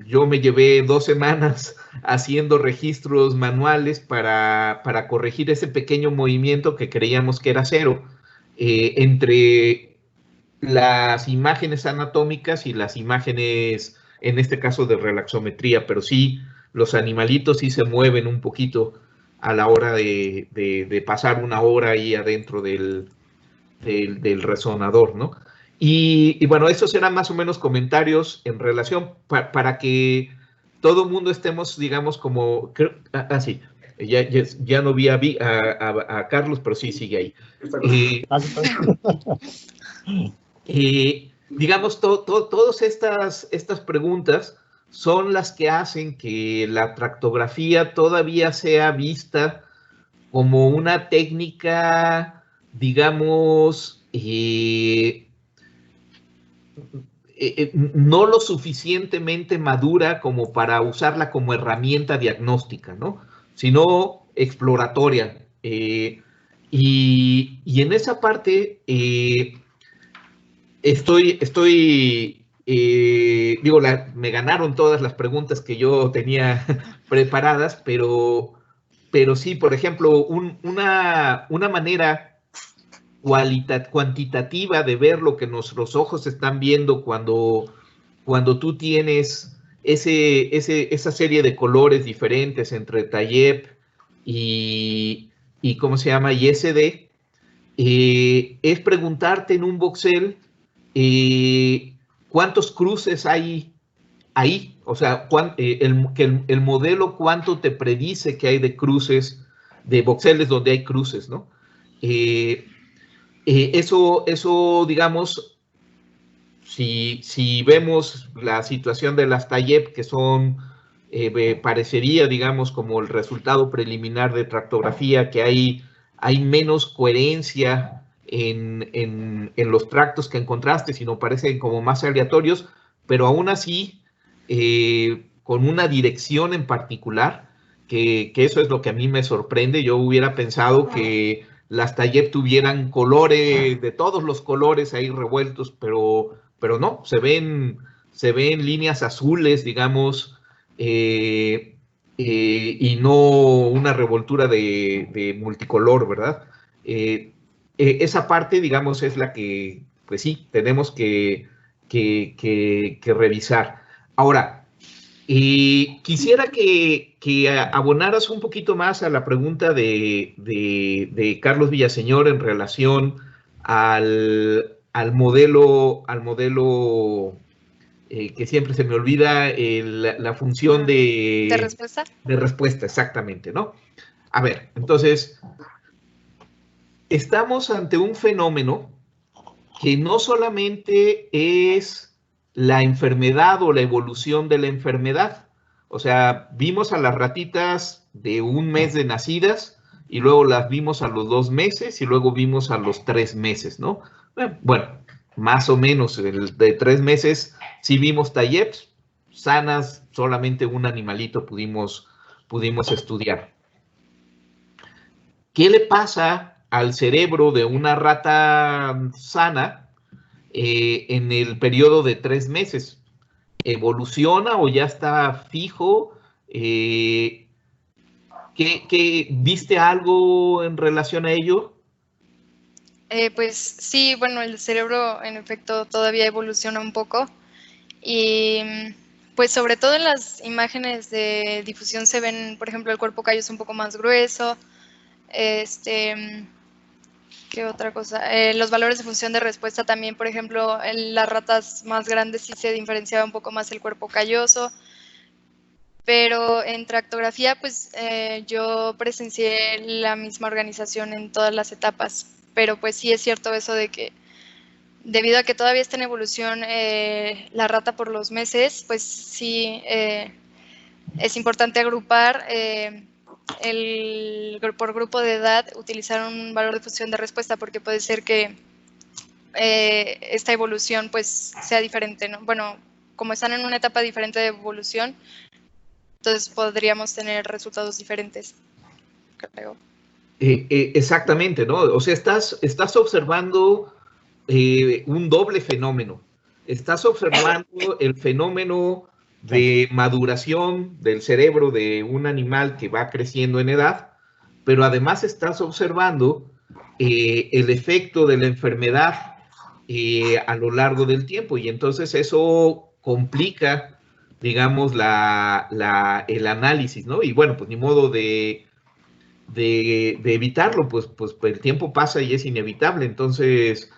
yo me llevé 2 semanas haciendo registros manuales para corregir ese pequeño movimiento que creíamos que era cero entre las imágenes anatómicas y las imágenes, en este caso, de relaxometría, pero sí, los animalitos sí se mueven un poquito a la hora de pasar una hora ahí adentro del resonador, ¿no? Y bueno, estos eran más o menos comentarios en relación para que todo el mundo estemos, digamos, como... sí, ya no vi a Carlos, pero sí sigue ahí. Digamos, todas estas preguntas son las que hacen que la tractografía todavía sea vista como una técnica, digamos, no lo suficientemente madura como para usarla como herramienta diagnóstica, ¿no? Sino exploratoria. Y en esa parte me ganaron todas las preguntas que yo tenía preparadas, pero sí, por ejemplo, una manera cuantitativa de ver lo que nuestros ojos están viendo cuando tú tienes esa serie de colores diferentes entre Tayeb y ¿cómo se llama? Y SD, es preguntarte en un voxel cuántos cruces hay ahí, o sea, el modelo cuánto te predice que hay de cruces, de voxeles donde hay cruces, ¿no? Eso, digamos, si vemos la situación de las Tayeb, que son, parecería, digamos, como el resultado preliminar de tractografía, que hay menos coherencia en los tractos que encontraste, sino parecen como más aleatorios, pero aún así, con una dirección en particular, que eso es lo que a mí me sorprende. Yo hubiera pensado que las Tayeb tuvieran colores, de todos los colores ahí revueltos, pero no, se ven líneas azules, digamos, y no una revoltura de multicolor, ¿verdad? Esa parte, digamos, es la que, pues sí, tenemos que revisar. Ahora, quisiera que abonaras un poquito más a la pregunta de Carlos Villaseñor en relación al modelo que siempre se me olvida, la función ¿De respuesta? De respuesta, exactamente, ¿no? A ver, entonces, estamos ante un fenómeno que no solamente es la enfermedad o la evolución de la enfermedad. O sea, vimos a las ratitas de 1 mes de nacidas y luego las vimos a los 2 meses y luego vimos a los 3 meses, ¿no? Bueno, más o menos de 3 meses sí vimos Tayebs sanas, solamente un animalito pudimos estudiar. ¿Qué le pasa al cerebro de una rata sana en el periodo de 3 meses? ¿Evoluciona o ya está fijo? ¿Viste algo en relación a ello? Pues sí, bueno, el cerebro en efecto todavía evoluciona un poco y pues sobre todo en las imágenes de difusión se ven, por ejemplo, el cuerpo calloso un poco más grueso. ¿Qué otra cosa? Los valores de función de respuesta también, por ejemplo, en las ratas más grandes sí se diferenciaba un poco más el cuerpo calloso. Pero en tractografía, pues yo presencié la misma organización en todas las etapas. Pero pues sí es cierto eso de que debido a que todavía está en evolución la rata por los meses, pues sí es importante agrupar por grupo de edad, utilizar un valor de función de respuesta, porque puede ser que esta evolución pues sea diferente, ¿no? Bueno, como están en una etapa diferente de evolución, entonces podríamos tener resultados diferentes, creo. Exactamente, ¿no? O sea, estás observando un doble fenómeno. Estás observando el fenómeno de maduración del cerebro de un animal que va creciendo en edad, pero además estás observando el efecto de la enfermedad a lo largo del tiempo, y entonces eso complica, digamos, el análisis, ¿no? Y bueno, pues ni modo de evitarlo, pues el tiempo pasa y es inevitable. Entonces,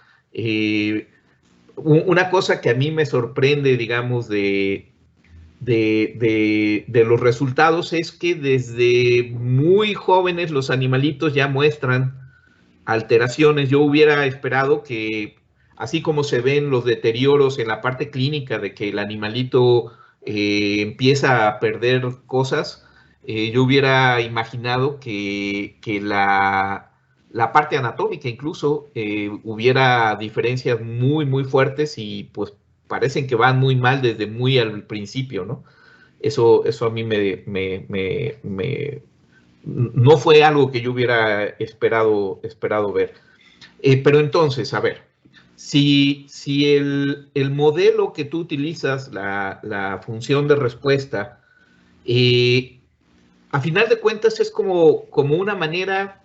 una cosa que a mí me sorprende, digamos, de los resultados es que desde muy jóvenes los animalitos ya muestran alteraciones. Yo hubiera esperado que, así como se ven los deterioros en la parte clínica de que el animalito empieza a perder cosas, yo hubiera imaginado que la parte anatómica incluso hubiera diferencias muy, muy fuertes y pues parecen que van muy mal desde muy al principio, ¿no? Eso a mí no fue algo que yo hubiera esperado ver. Pero entonces, a ver, si el modelo que tú utilizas, la función de respuesta, a final de cuentas es como una manera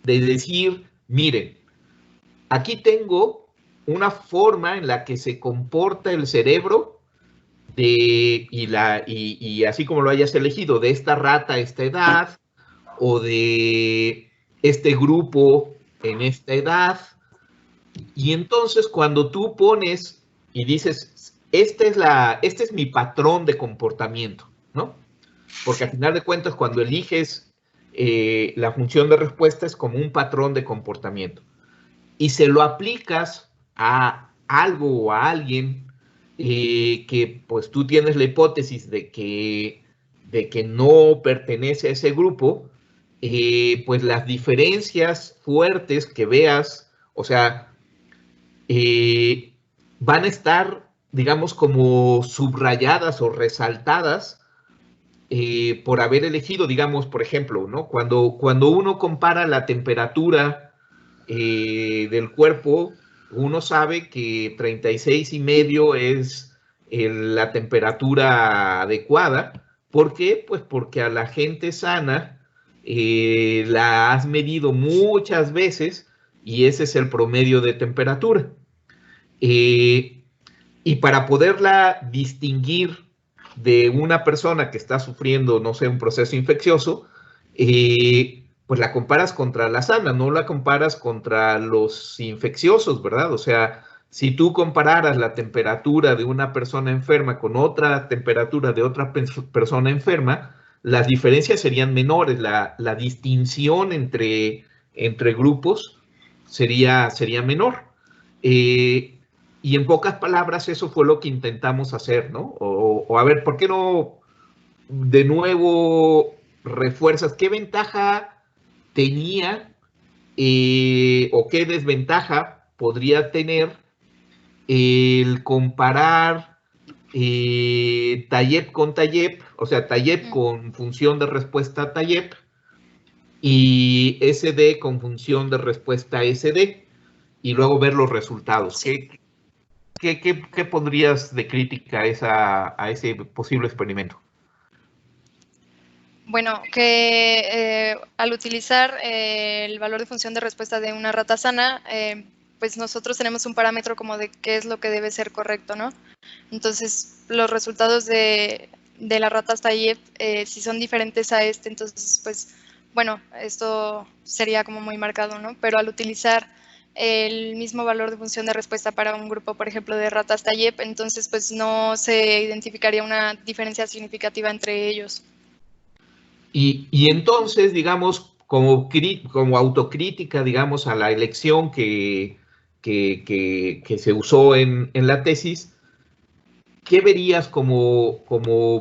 de decir, miren, aquí tengo una forma en la que se comporta el cerebro y así como lo hayas elegido, de esta rata a esta edad, o de este grupo en esta edad. Y entonces cuando tú pones y dices, este es mi patrón de comportamiento, ¿no? Porque al final de cuentas, cuando eliges la función de respuesta es como un patrón de comportamiento. Y se lo aplicas a algo o a alguien que pues tú tienes la hipótesis de que no pertenece a ese grupo, pues las diferencias fuertes que veas, o sea, van a estar, digamos, como subrayadas o resaltadas por haber elegido, digamos, por ejemplo, ¿no? Cuando uno compara la temperatura del cuerpo, uno sabe que 36,5 es la temperatura adecuada. ¿Por qué? Pues porque a la gente sana la has medido muchas veces y ese es el promedio de temperatura. Y para poderla distinguir de una persona que está sufriendo, no sé, un proceso infeccioso, pues la comparas contra la sana, no la comparas contra los infecciosos, ¿verdad? O sea, si tú compararas la temperatura de una persona enferma con otra temperatura de otra persona enferma, las diferencias serían menores, la distinción entre grupos sería menor. Y en pocas palabras, eso fue lo que intentamos hacer, ¿no? O a ver, ¿por qué no de nuevo refuerzas? ¿Qué ventaja tenía o qué desventaja podría tener el comparar TAIEP con TAIEP, o sea, TAIEP con función de respuesta TAIEP y SD con función de respuesta SD y luego ver los resultados? ¿Qué pondrías de crítica a ese posible experimento? Bueno, que al utilizar el valor de función de respuesta de una rata sana, pues nosotros tenemos un parámetro como de qué es lo que debe ser correcto, ¿no? Entonces, los resultados de la rata TAIEP, si son diferentes a este, entonces, pues, bueno, esto sería como muy marcado, ¿no? Pero al utilizar el mismo valor de función de respuesta para un grupo, por ejemplo, de ratas TAIEP, entonces, pues, no se identificaría una diferencia significativa entre ellos. Y entonces, digamos, como autocrítica, digamos, a la elección que se usó en la tesis, ¿qué verías como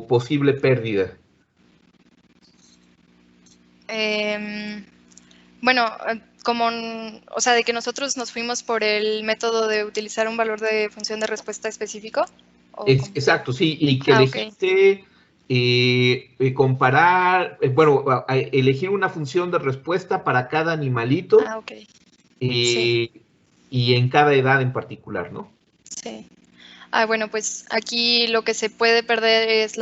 posible pérdida? Bueno, o sea, de que nosotros nos fuimos por el método de utilizar un valor de función de respuesta específico. Exacto, sí, y que elegiste comparar, bueno, elegir una función de respuesta para cada animalito sí. Y en cada edad en particular, ¿no? Sí. Bueno, pues aquí lo que se puede perder es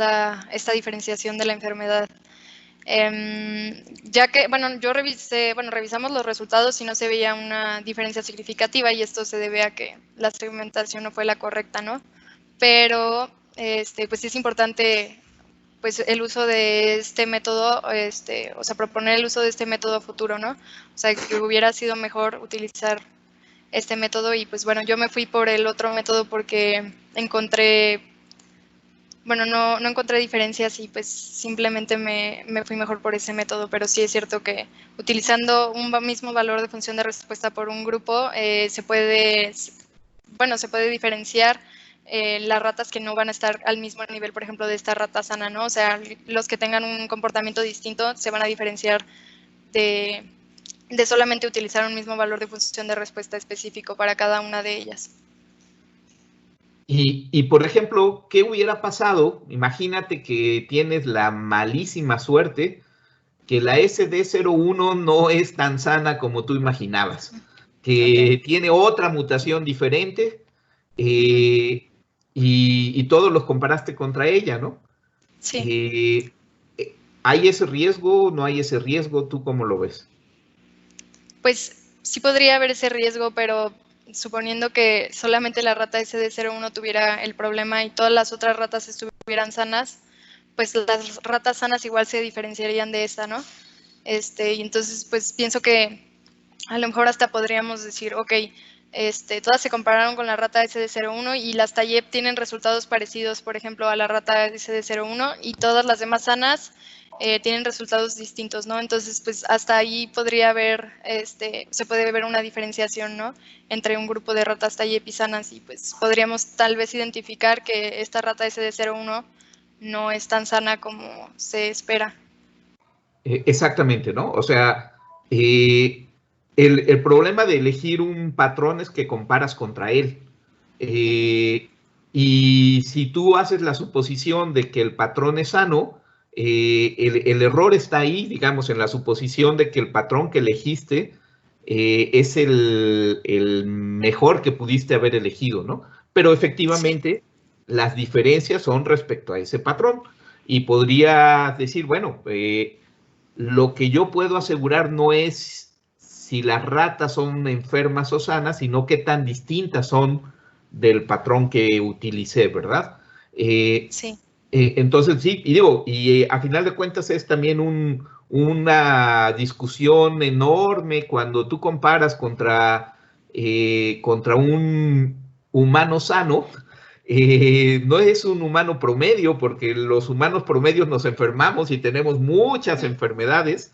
esta diferenciación de la enfermedad. Ya que, bueno, revisamos los resultados y no se veía una diferencia significativa y esto se debe a que la segmentación no fue la correcta, ¿no? Pero, pues sí es importante, pues el uso de este método, o sea, proponer el uso de este método a futuro, ¿no? O sea, que hubiera sido mejor utilizar este método y pues bueno, yo me fui por el otro método porque encontré, bueno, no encontré diferencias y pues simplemente me fui mejor por ese método, pero sí es cierto que utilizando un mismo valor de función de respuesta por un grupo se puede diferenciar las ratas que no van a estar al mismo nivel, por ejemplo, de esta rata sana, ¿no? O sea, los que tengan un comportamiento distinto se van a diferenciar de solamente utilizar un mismo valor de función de respuesta específico para cada una de ellas. Y, por ejemplo, ¿qué hubiera pasado? Imagínate que tienes la malísima suerte que la SD01 no es tan sana como tú imaginabas, que tiene otra mutación diferente y todos los comparaste contra ella, ¿no? Sí. ¿Hay ese riesgo? ¿No hay ese riesgo? ¿Tú cómo lo ves? Pues sí podría haber ese riesgo, pero suponiendo que solamente la rata SD01 tuviera el problema y todas las otras ratas estuvieran sanas, pues las ratas sanas igual se diferenciarían de esta, ¿no? Y entonces, pues pienso que a lo mejor hasta podríamos decir, ok, todas se compararon con la rata SD01 y las TAIEP tienen resultados parecidos, por ejemplo, a la rata SD01 y todas las demás sanas tienen resultados distintos, ¿no? Entonces, pues hasta ahí podría haber, se puede ver una diferenciación, ¿no? Entre un grupo de ratas TAIEP y sanas y pues podríamos tal vez identificar que esta rata SD01 no es tan sana como se espera. Exactamente, ¿no? O sea, el problema de elegir un patrón es que comparas contra él. Y si tú haces la suposición de que el patrón es sano, el error está ahí, digamos, en la suposición de que el patrón que elegiste es el mejor que pudiste haber elegido, ¿no? Pero efectivamente, las diferencias son respecto a ese patrón. Y podría decir, bueno, lo que yo puedo asegurar no es si las ratas son enfermas o sanas, sino qué tan distintas son del patrón que utilicé, ¿verdad? Sí. Entonces, sí, y digo, a final de cuentas es también una discusión enorme cuando tú comparas contra un humano sano. No es un humano promedio, porque los humanos promedios nos enfermamos y tenemos muchas enfermedades.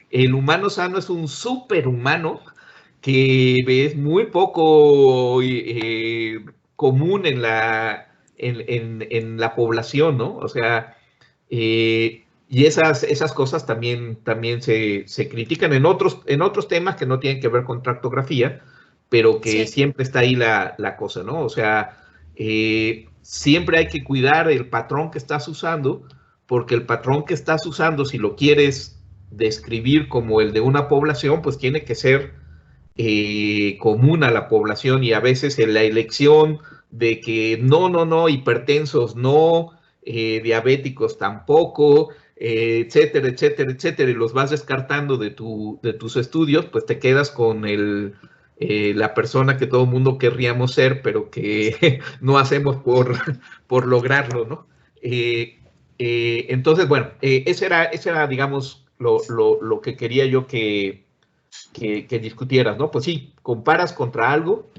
El humano sano es un superhumano que es muy poco común en la población, ¿no? O sea, y esas cosas también se critican en otros temas que no tienen que ver con tractografía, pero que siempre está ahí la cosa, ¿no? O sea, siempre hay que cuidar el patrón que estás usando, porque el patrón que estás usando, si lo quieres describir como el de una población, pues tiene que ser común a la población, y a veces en la elección de que no, hipertensos no, diabéticos tampoco, etcétera, y los vas descartando de tus estudios, pues te quedas con la persona que todo el mundo querríamos ser, pero que no hacemos por lograrlo, ¿no? Entonces, bueno, ese era, digamos, lo que quería yo que discutieras, ¿no? Pues sí, comparas contra algo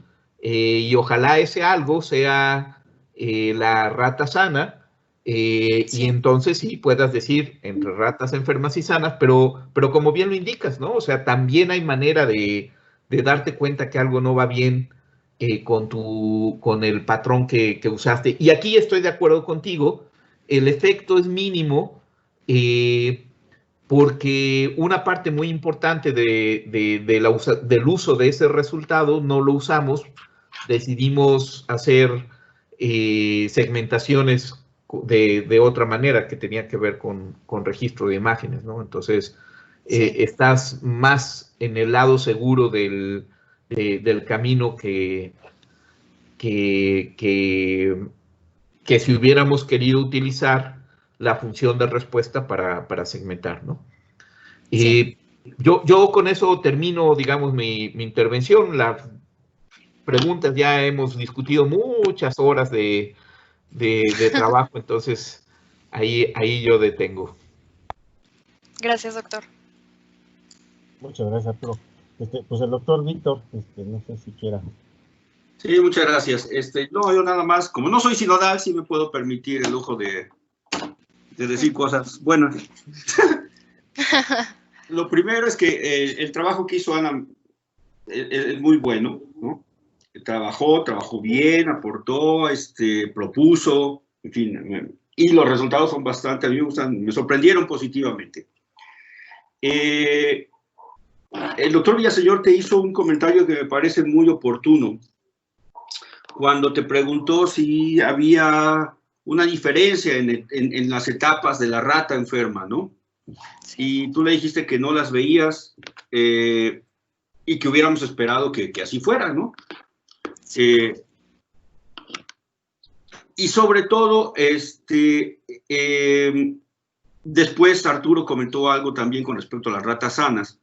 y ojalá ese algo sea la rata sana, y entonces sí puedas decir entre ratas enfermas y sanas, pero como bien lo indicas, ¿no? O sea, también hay manera de darte cuenta que algo no va bien con el patrón que usaste. Y aquí estoy de acuerdo contigo, el efecto es mínimo, porque una parte muy importante del uso de ese resultado no lo usamos. Decidimos hacer segmentaciones de otra manera que tenía que ver con registro de imágenes, ¿no? Entonces, estás más en el lado seguro del camino que si hubiéramos querido utilizar la función de respuesta para segmentar, ¿no? Yo con eso termino, digamos, mi intervención. Las preguntas ya hemos discutido muchas horas de trabajo, entonces ahí yo detengo. Gracias, doctor. Muchas gracias, Arturo. Pues el doctor Víctor, no sé si quiera. Sí, muchas gracias. No, yo nada más, como no soy sinodal, sí me puedo permitir el lujo de decir cosas buenas. Lo primero es que el trabajo que hizo Ana es muy bueno, ¿no? Trabajó bien, aportó, propuso, en fin, y los resultados son bastante, a mí me sorprendieron positivamente. El doctor Villaseñor te hizo un comentario que me parece muy oportuno, cuando te preguntó si había una diferencia en las etapas de la rata enferma, ¿no? Y tú le dijiste que no las veías y que hubiéramos esperado que así fuera, ¿no? Y sobre todo, después Arturo comentó algo también con respecto a las ratas sanas.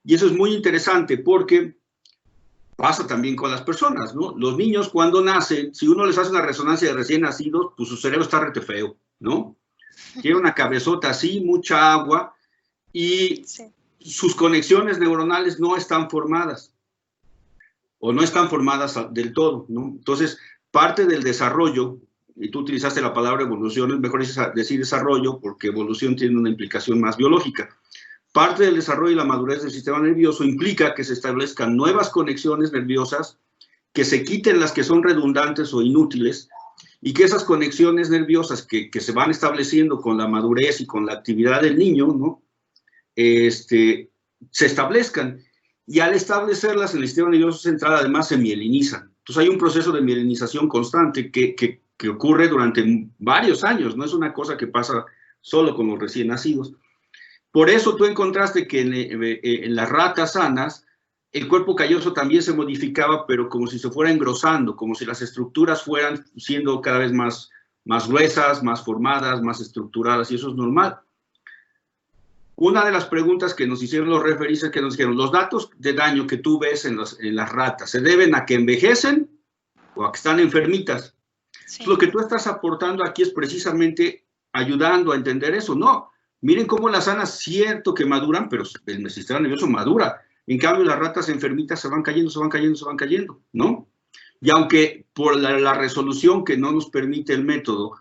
Y eso es muy interesante porque pasa también con las personas, ¿no? Los niños cuando nacen, si uno les hace una resonancia de recién nacidos, pues su cerebro está rete feo, ¿no? Tiene una cabezota así, mucha agua, y sus conexiones neuronales no están formadas, o no están formadas del todo, ¿no? Entonces, parte del desarrollo, y tú utilizaste la palabra evolución, es mejor decir desarrollo, porque evolución tiene una implicación más biológica. Parte del desarrollo y la madurez del sistema nervioso implica que se establezcan nuevas conexiones nerviosas, que se quiten las que son redundantes o inútiles, y que esas conexiones nerviosas que se van estableciendo con la madurez y con la actividad del niño, ¿no? Se establezcan. Y al establecerlas, el sistema nervioso central además se mielinizan. Entonces hay un proceso de mielinización constante que ocurre durante varios años, no es una cosa que pasa solo con los recién nacidos. Por eso tú encontraste que en las ratas sanas, el cuerpo calloso también se modificaba, pero como si se fuera engrosando, como si las estructuras fueran siendo cada vez más gruesas, más formadas, más estructuradas, y eso es normal. Una de las preguntas que nos hicieron los referees es que nos dijeron, los datos de daño que tú ves en las ratas, ¿se deben a que envejecen o a que están enfermitas? Sí. Lo que tú estás aportando aquí es precisamente ayudando a entender eso. No, miren cómo las sanas, cierto que maduran, pero el sistema nervioso madura. En cambio, las ratas enfermitas se van cayendo, ¿no? Y aunque por la resolución que no nos permite el método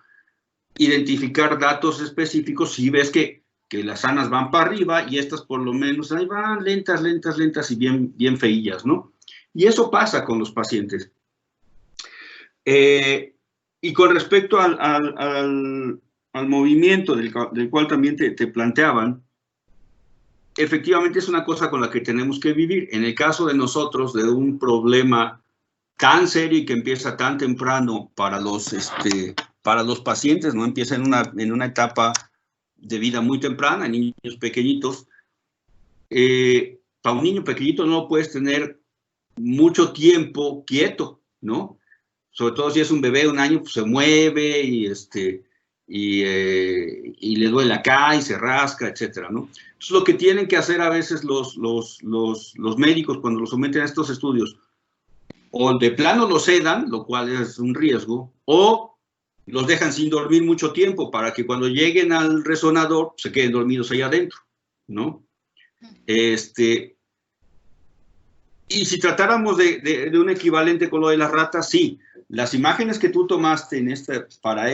identificar datos específicos, sí ves que las sanas van para arriba y estas por lo menos ahí van lentas y bien feillas, ¿no? Y eso pasa con los pacientes. Y con respecto al movimiento del cual también te planteaban, efectivamente es una cosa con la que tenemos que vivir. En el caso de nosotros, de un problema tan serio y que empieza tan temprano para los pacientes, ¿no? Empieza en una etapa de vida muy temprana, en niños pequeñitos. Para un niño pequeñito no lo puedes tener mucho tiempo quieto, ¿no? Sobre todo si es un bebé de 1 año, pues se mueve y le duele acá y se rasca, etcétera, ¿no? Entonces, lo que tienen que hacer a veces los médicos cuando los someten a estos estudios, o de plano los sedan, lo cual es un riesgo, o los dejan sin dormir mucho tiempo para que cuando lleguen al resonador se queden dormidos ahí adentro, ¿no? Y si tratáramos de un equivalente con lo de las ratas, sí. Las imágenes que tú tomaste para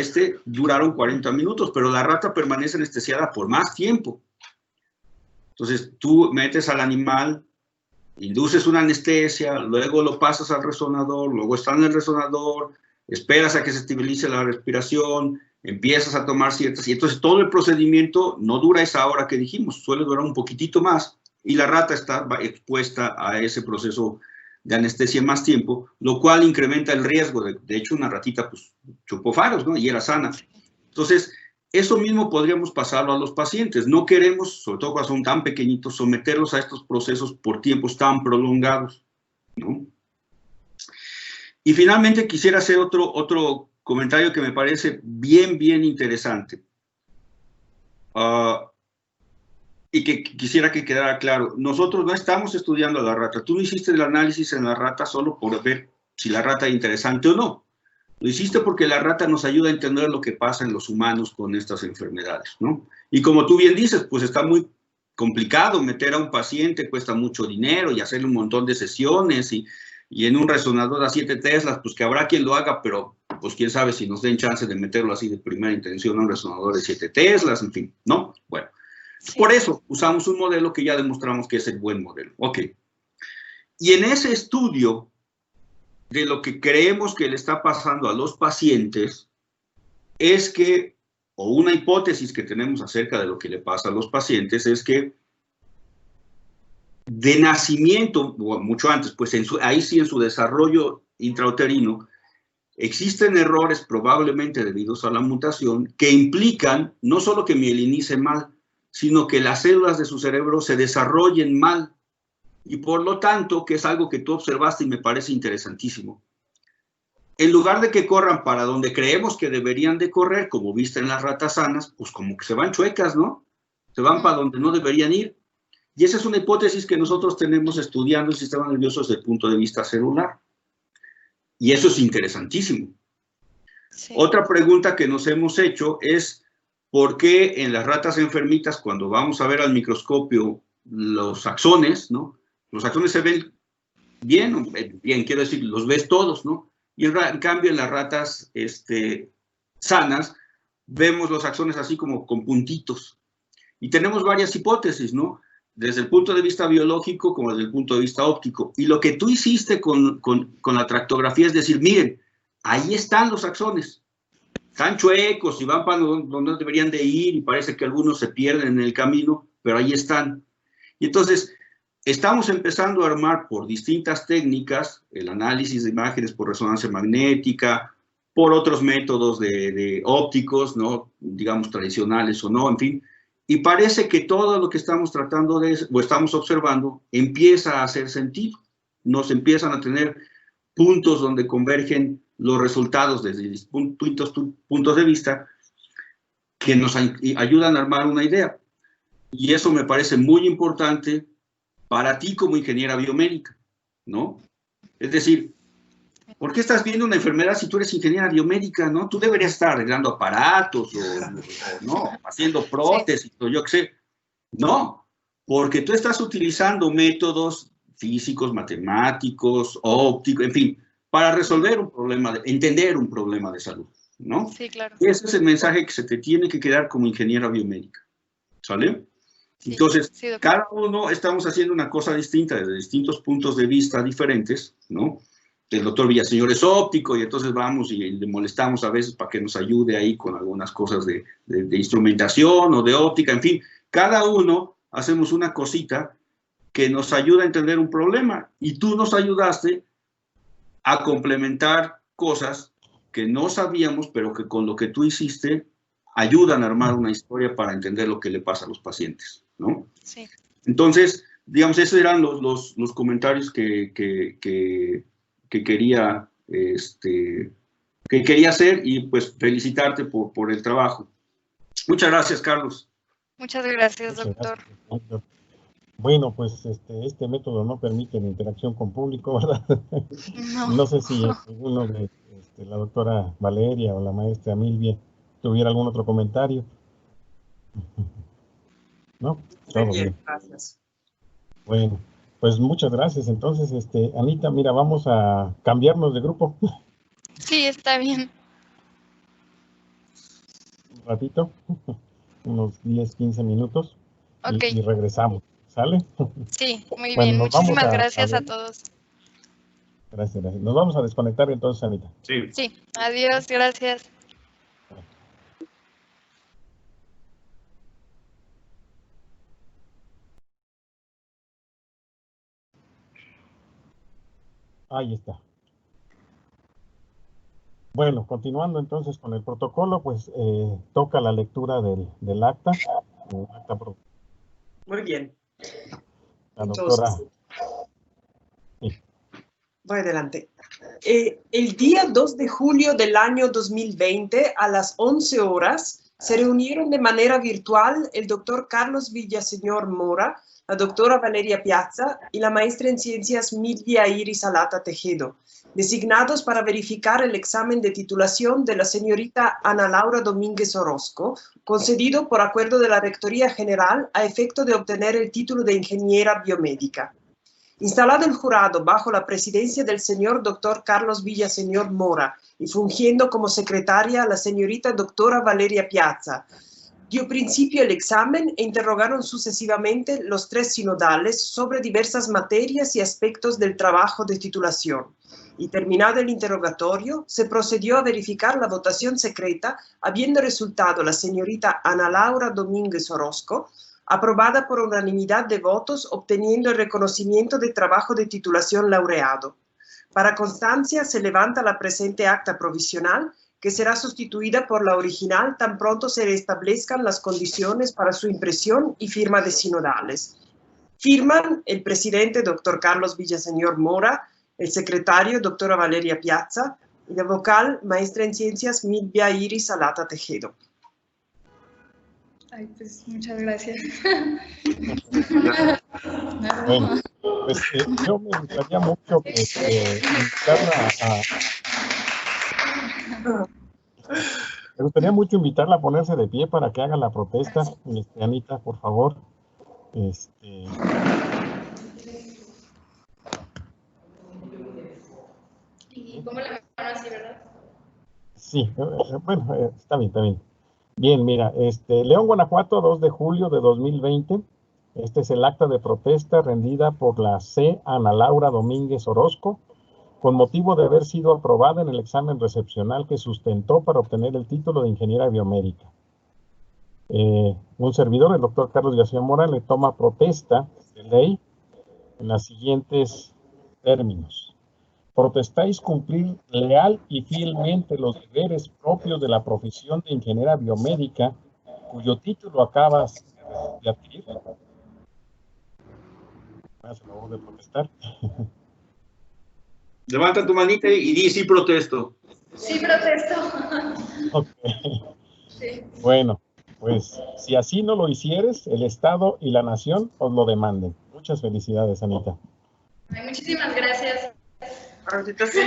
duraron 40 minutos, pero la rata permanece anestesiada por más tiempo. Entonces, tú metes al animal, induces una anestesia, luego lo pasas al resonador, luego está en el resonador, esperas a que se estabilice la respiración, empiezas a tomar ciertas... Y entonces todo el procedimiento no dura esa hora que dijimos, suele durar un poquitito más, y la rata está expuesta a ese proceso de anestesia más tiempo, lo cual incrementa el riesgo. De hecho, una ratita pues chupó faros, ¿no? Y era sana. Entonces, eso mismo podríamos pasarlo a los pacientes. No queremos, sobre todo cuando son tan pequeñitos, someterlos a estos procesos por tiempos tan prolongados, ¿no? Y finalmente quisiera hacer otro comentario que me parece bien interesante. Y que quisiera que quedara claro. Nosotros no estamos estudiando a la rata. Tú no hiciste el análisis en la rata solo por ver si la rata es interesante o no. Lo hiciste porque la rata nos ayuda a entender lo que pasa en los humanos con estas enfermedades, ¿no? Y como tú bien dices, pues está muy complicado meter a un paciente, cuesta mucho dinero y hacerle un montón de sesiones y en un resonador a 7 Teslas, pues que habrá quien lo haga, pero pues quién sabe si nos den chance de meterlo así de primera intención a un resonador de 7 Teslas, en fin, ¿no? Bueno, sí. Por eso usamos un modelo que ya demostramos que es el buen modelo. Ok. Y en ese estudio de lo que creemos que le está pasando a los pacientes es que, o una hipótesis que tenemos acerca de lo que le pasa a los pacientes es que de nacimiento, o mucho antes, pues ahí sí en su desarrollo intrauterino, existen errores probablemente debidos a la mutación que implican no solo que mielinice mal, sino que las células de su cerebro se desarrollen mal. Y por lo tanto, que es algo que tú observaste y me parece interesantísimo, en lugar de que corran para donde creemos que deberían de correr, como viste en las ratas sanas, pues como que se van chuecas, ¿no? Se van para donde no deberían ir. Y esa es una hipótesis que nosotros tenemos estudiando el sistema nervioso desde el punto de vista celular. Y eso es interesantísimo. Sí. Otra pregunta que nos hemos hecho es, ¿por qué en las ratas enfermitas, cuando vamos a ver al microscopio los axones, ¿no? Los axones se ven bien, quiero decir, los ves todos, ¿no? Y en cambio en las ratas sanas, vemos los axones así como con puntitos. Y tenemos varias hipótesis, ¿no? Desde el punto de vista biológico como desde el punto de vista óptico. Y lo que tú hiciste con la tractografía es decir, miren, ahí están los axones. Están chuecos y van para donde deberían de ir y parece que algunos se pierden en el camino, pero ahí están. Y entonces, estamos empezando a armar por distintas técnicas, el análisis de imágenes por resonancia magnética, por otros métodos de ópticos, ¿no? Digamos tradicionales o no, en fin. Y parece que todo lo que estamos tratando o estamos observando empieza a hacer sentido. Nos empiezan a tener puntos donde convergen los resultados desde distintos puntos de vista que nos ayudan a armar una idea. Y eso me parece muy importante para ti como ingeniera biomédica, ¿no? Es decir, ¿por qué estás viendo una enfermedad si tú eres ingeniera biomédica, no? Tú deberías estar arreglando aparatos o no, haciendo prótesis, o yo qué sé. No, porque tú estás utilizando métodos físicos, matemáticos, ópticos, en fin, para resolver un problema, entender un problema de salud, ¿no? Sí, claro. Y ese es el mensaje que se te tiene que quedar como ingeniera biomédica, ¿sale? Sí, entonces, sí, cada uno estamos haciendo una cosa distinta desde distintos puntos de vista diferentes, ¿no? El doctor Villaseñor es óptico y entonces vamos y le molestamos a veces para que nos ayude ahí con algunas cosas de instrumentación o de óptica, en fin, cada uno hacemos una cosita que nos ayuda a entender un problema y tú nos ayudaste a complementar cosas que no sabíamos, pero que con lo que tú hiciste ayudan a armar una historia para entender lo que le pasa a los pacientes, ¿no? Sí. Entonces, digamos, esos eran los comentarios que quería hacer y pues felicitarte por el trabajo. Muchas gracias, Carlos. Muchas gracias, doctor. Bueno, pues este método no permite la interacción con público, ¿verdad? No sé si alguno de la doctora Valeria o la maestra Milvia tuviera algún otro comentario. ¿No? Todo bien. Gracias. Bueno, pues muchas gracias. Entonces, Anita, mira, vamos a cambiarnos de grupo. Sí, está bien. Un ratito, unos 10, 15 minutos Okay. y regresamos. ¿Sale? Sí, muy bien. Muchísimas gracias a todos. Gracias. Nos vamos a desconectar entonces, Anita. Sí. Sí, adiós, gracias. Ahí está. Bueno, continuando entonces con el protocolo, pues toca la lectura del acta. Muy bien. La doctora. Sí. Voy adelante. El día 2 de julio del año 2020, a las 11 horas, Se reunieron de manera virtual el doctor Carlos Villaseñor Mora, la doctora Valeria Piazza y la maestra en ciencias Milvia Iris Alata Tejedo, designados para verificar el examen de titulación de la señorita Ana Laura Domínguez Orozco, concedido por acuerdo de la Rectoría General a efecto de obtener el título de ingeniera biomédica. Instalado el jurado bajo la presidencia del señor doctor Carlos Villaseñor Mora y fungiendo como secretaria la señorita doctora Valeria Piazza, dio principio el examen e interrogaron sucesivamente los 3 sinodales sobre diversas materias y aspectos del trabajo de titulación. Y terminado el interrogatorio, se procedió a verificar la votación secreta, habiendo resultado la señorita Ana Laura Domínguez Orozco, aprobada por unanimidad de votos, obteniendo el reconocimiento de trabajo de titulación laureado. Para constancia, se levanta la presente acta provisional, que será sustituida por la original tan pronto se establezcan las condiciones para su impresión y firma de sinodales. Firman el presidente, doctor Carlos Villaseñor Mora, el secretario, doctora Valeria Piazza, y la vocal, maestra en ciencias, Milvia Iris Alata Tejedo. Ay, pues muchas gracias. Bueno, pues yo me gustaría mucho me gustaría mucho invitarla a ponerse de pie para que haga la protesta. Anita, por favor. Y pongo la mano así, ¿verdad? Sí, bueno, está bien, está bien. Bien, mira, León, Guanajuato, 2 de julio de 2020. Este es el acta de protesta rendida por la C. Ana Laura Domínguez Orozco, con motivo de haber sido aprobada en el examen recepcional que sustentó para obtener el título de ingeniera biomédica. Un servidor, el doctor Carlos García Mora, le toma protesta de ley en los siguientes términos. Protestáis cumplir leal y fielmente los deberes propios de la profesión de ingeniera biomédica, cuyo título acabas de adquirir. Hace favor de protestar. Levanta tu manita y di sí protesto. Sí, protesto. Ok. Sí. Bueno, pues si así no lo hicieres, el Estado y la Nación os lo demanden. Muchas felicidades, Anita. Ay, muchísimas gracias. Ahorita sí.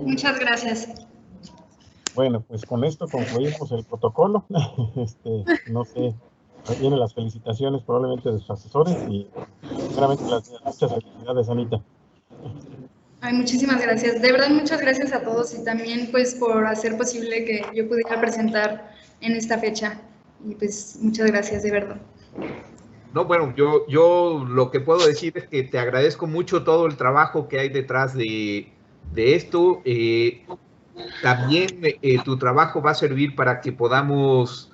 Muchas gracias. Bueno, pues con esto concluimos el protocolo. No sé, vienen las felicitaciones probablemente de sus asesores y sinceramente muchas felicidades, Anita. Ay, muchísimas gracias. De verdad, muchas gracias a todos y también pues por hacer posible que yo pudiera presentar en esta fecha. Y pues muchas gracias, de verdad. No, bueno, yo lo que puedo decir es que te agradezco mucho todo el trabajo que hay detrás de esto. También tu trabajo va a servir para que podamos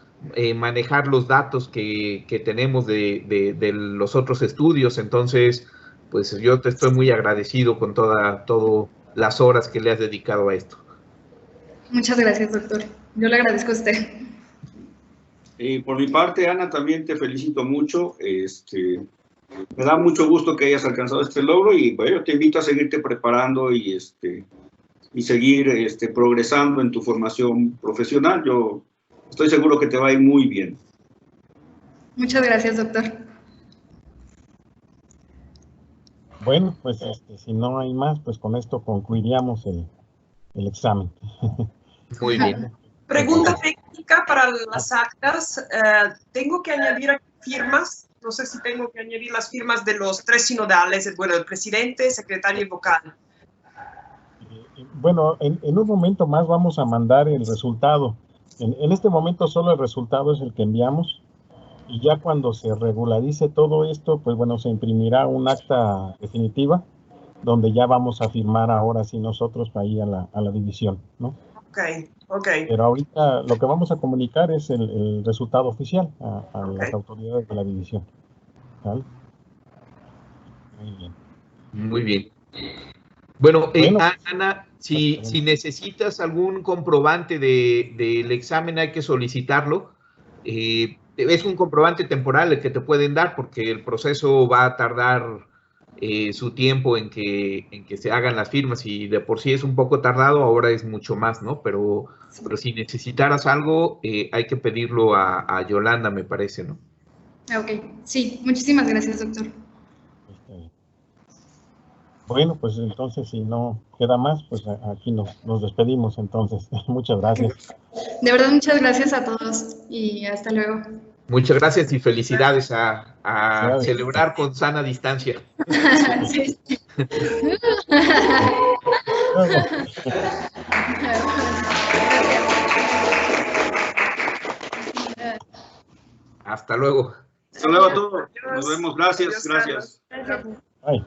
manejar los datos que tenemos de los otros estudios. Entonces, pues yo te estoy muy agradecido con todas las horas que le has dedicado a esto. Muchas gracias, doctor. Yo le agradezco a usted. Por mi parte, Ana, también te felicito mucho. Me da mucho gusto que hayas alcanzado este logro y bueno, te invito a seguirte preparando y seguir progresando en tu formación profesional. Yo estoy seguro que te va a ir muy bien. Muchas gracias, doctor. Bueno, pues si no hay más, pues con esto concluiríamos el examen. Muy bien. Pregunta técnica para las actas. ¿Tengo que añadir aquí firmas? No sé si tengo que añadir las firmas de los 3 sinodales, bueno, el presidente, secretario y vocal. Bueno, en un momento más vamos a mandar el resultado. En este momento solo el resultado es el que enviamos y ya cuando se regularice todo esto, pues bueno, se imprimirá un acta definitiva donde ya vamos a firmar ahora sí nosotros para ir a la división, ¿no? Ok. Pero ahorita lo que vamos a comunicar es el resultado oficial a las autoridades de la división. ¿Vale? Muy bien. Muy bien. Bueno, Bueno, Ana, si necesitas algún comprobante del examen, hay que solicitarlo. Es un comprobante temporal el que te pueden dar porque el proceso va a tardar su tiempo en que se hagan las firmas, y de por sí es un poco tardado, ahora es mucho más, ¿no? Pero si necesitaras algo, hay que pedirlo a Yolanda, me parece, ¿no? Ok, sí, muchísimas gracias, doctor. Bueno, pues entonces si no queda más, pues aquí nos despedimos entonces. Muchas gracias. De verdad, muchas gracias a todos y hasta luego. Muchas gracias y felicidades a celebrar con sana distancia. Sí. Hasta luego. Hasta luego a todos. Nos vemos. Gracias. Adiós, Gracias. Ay.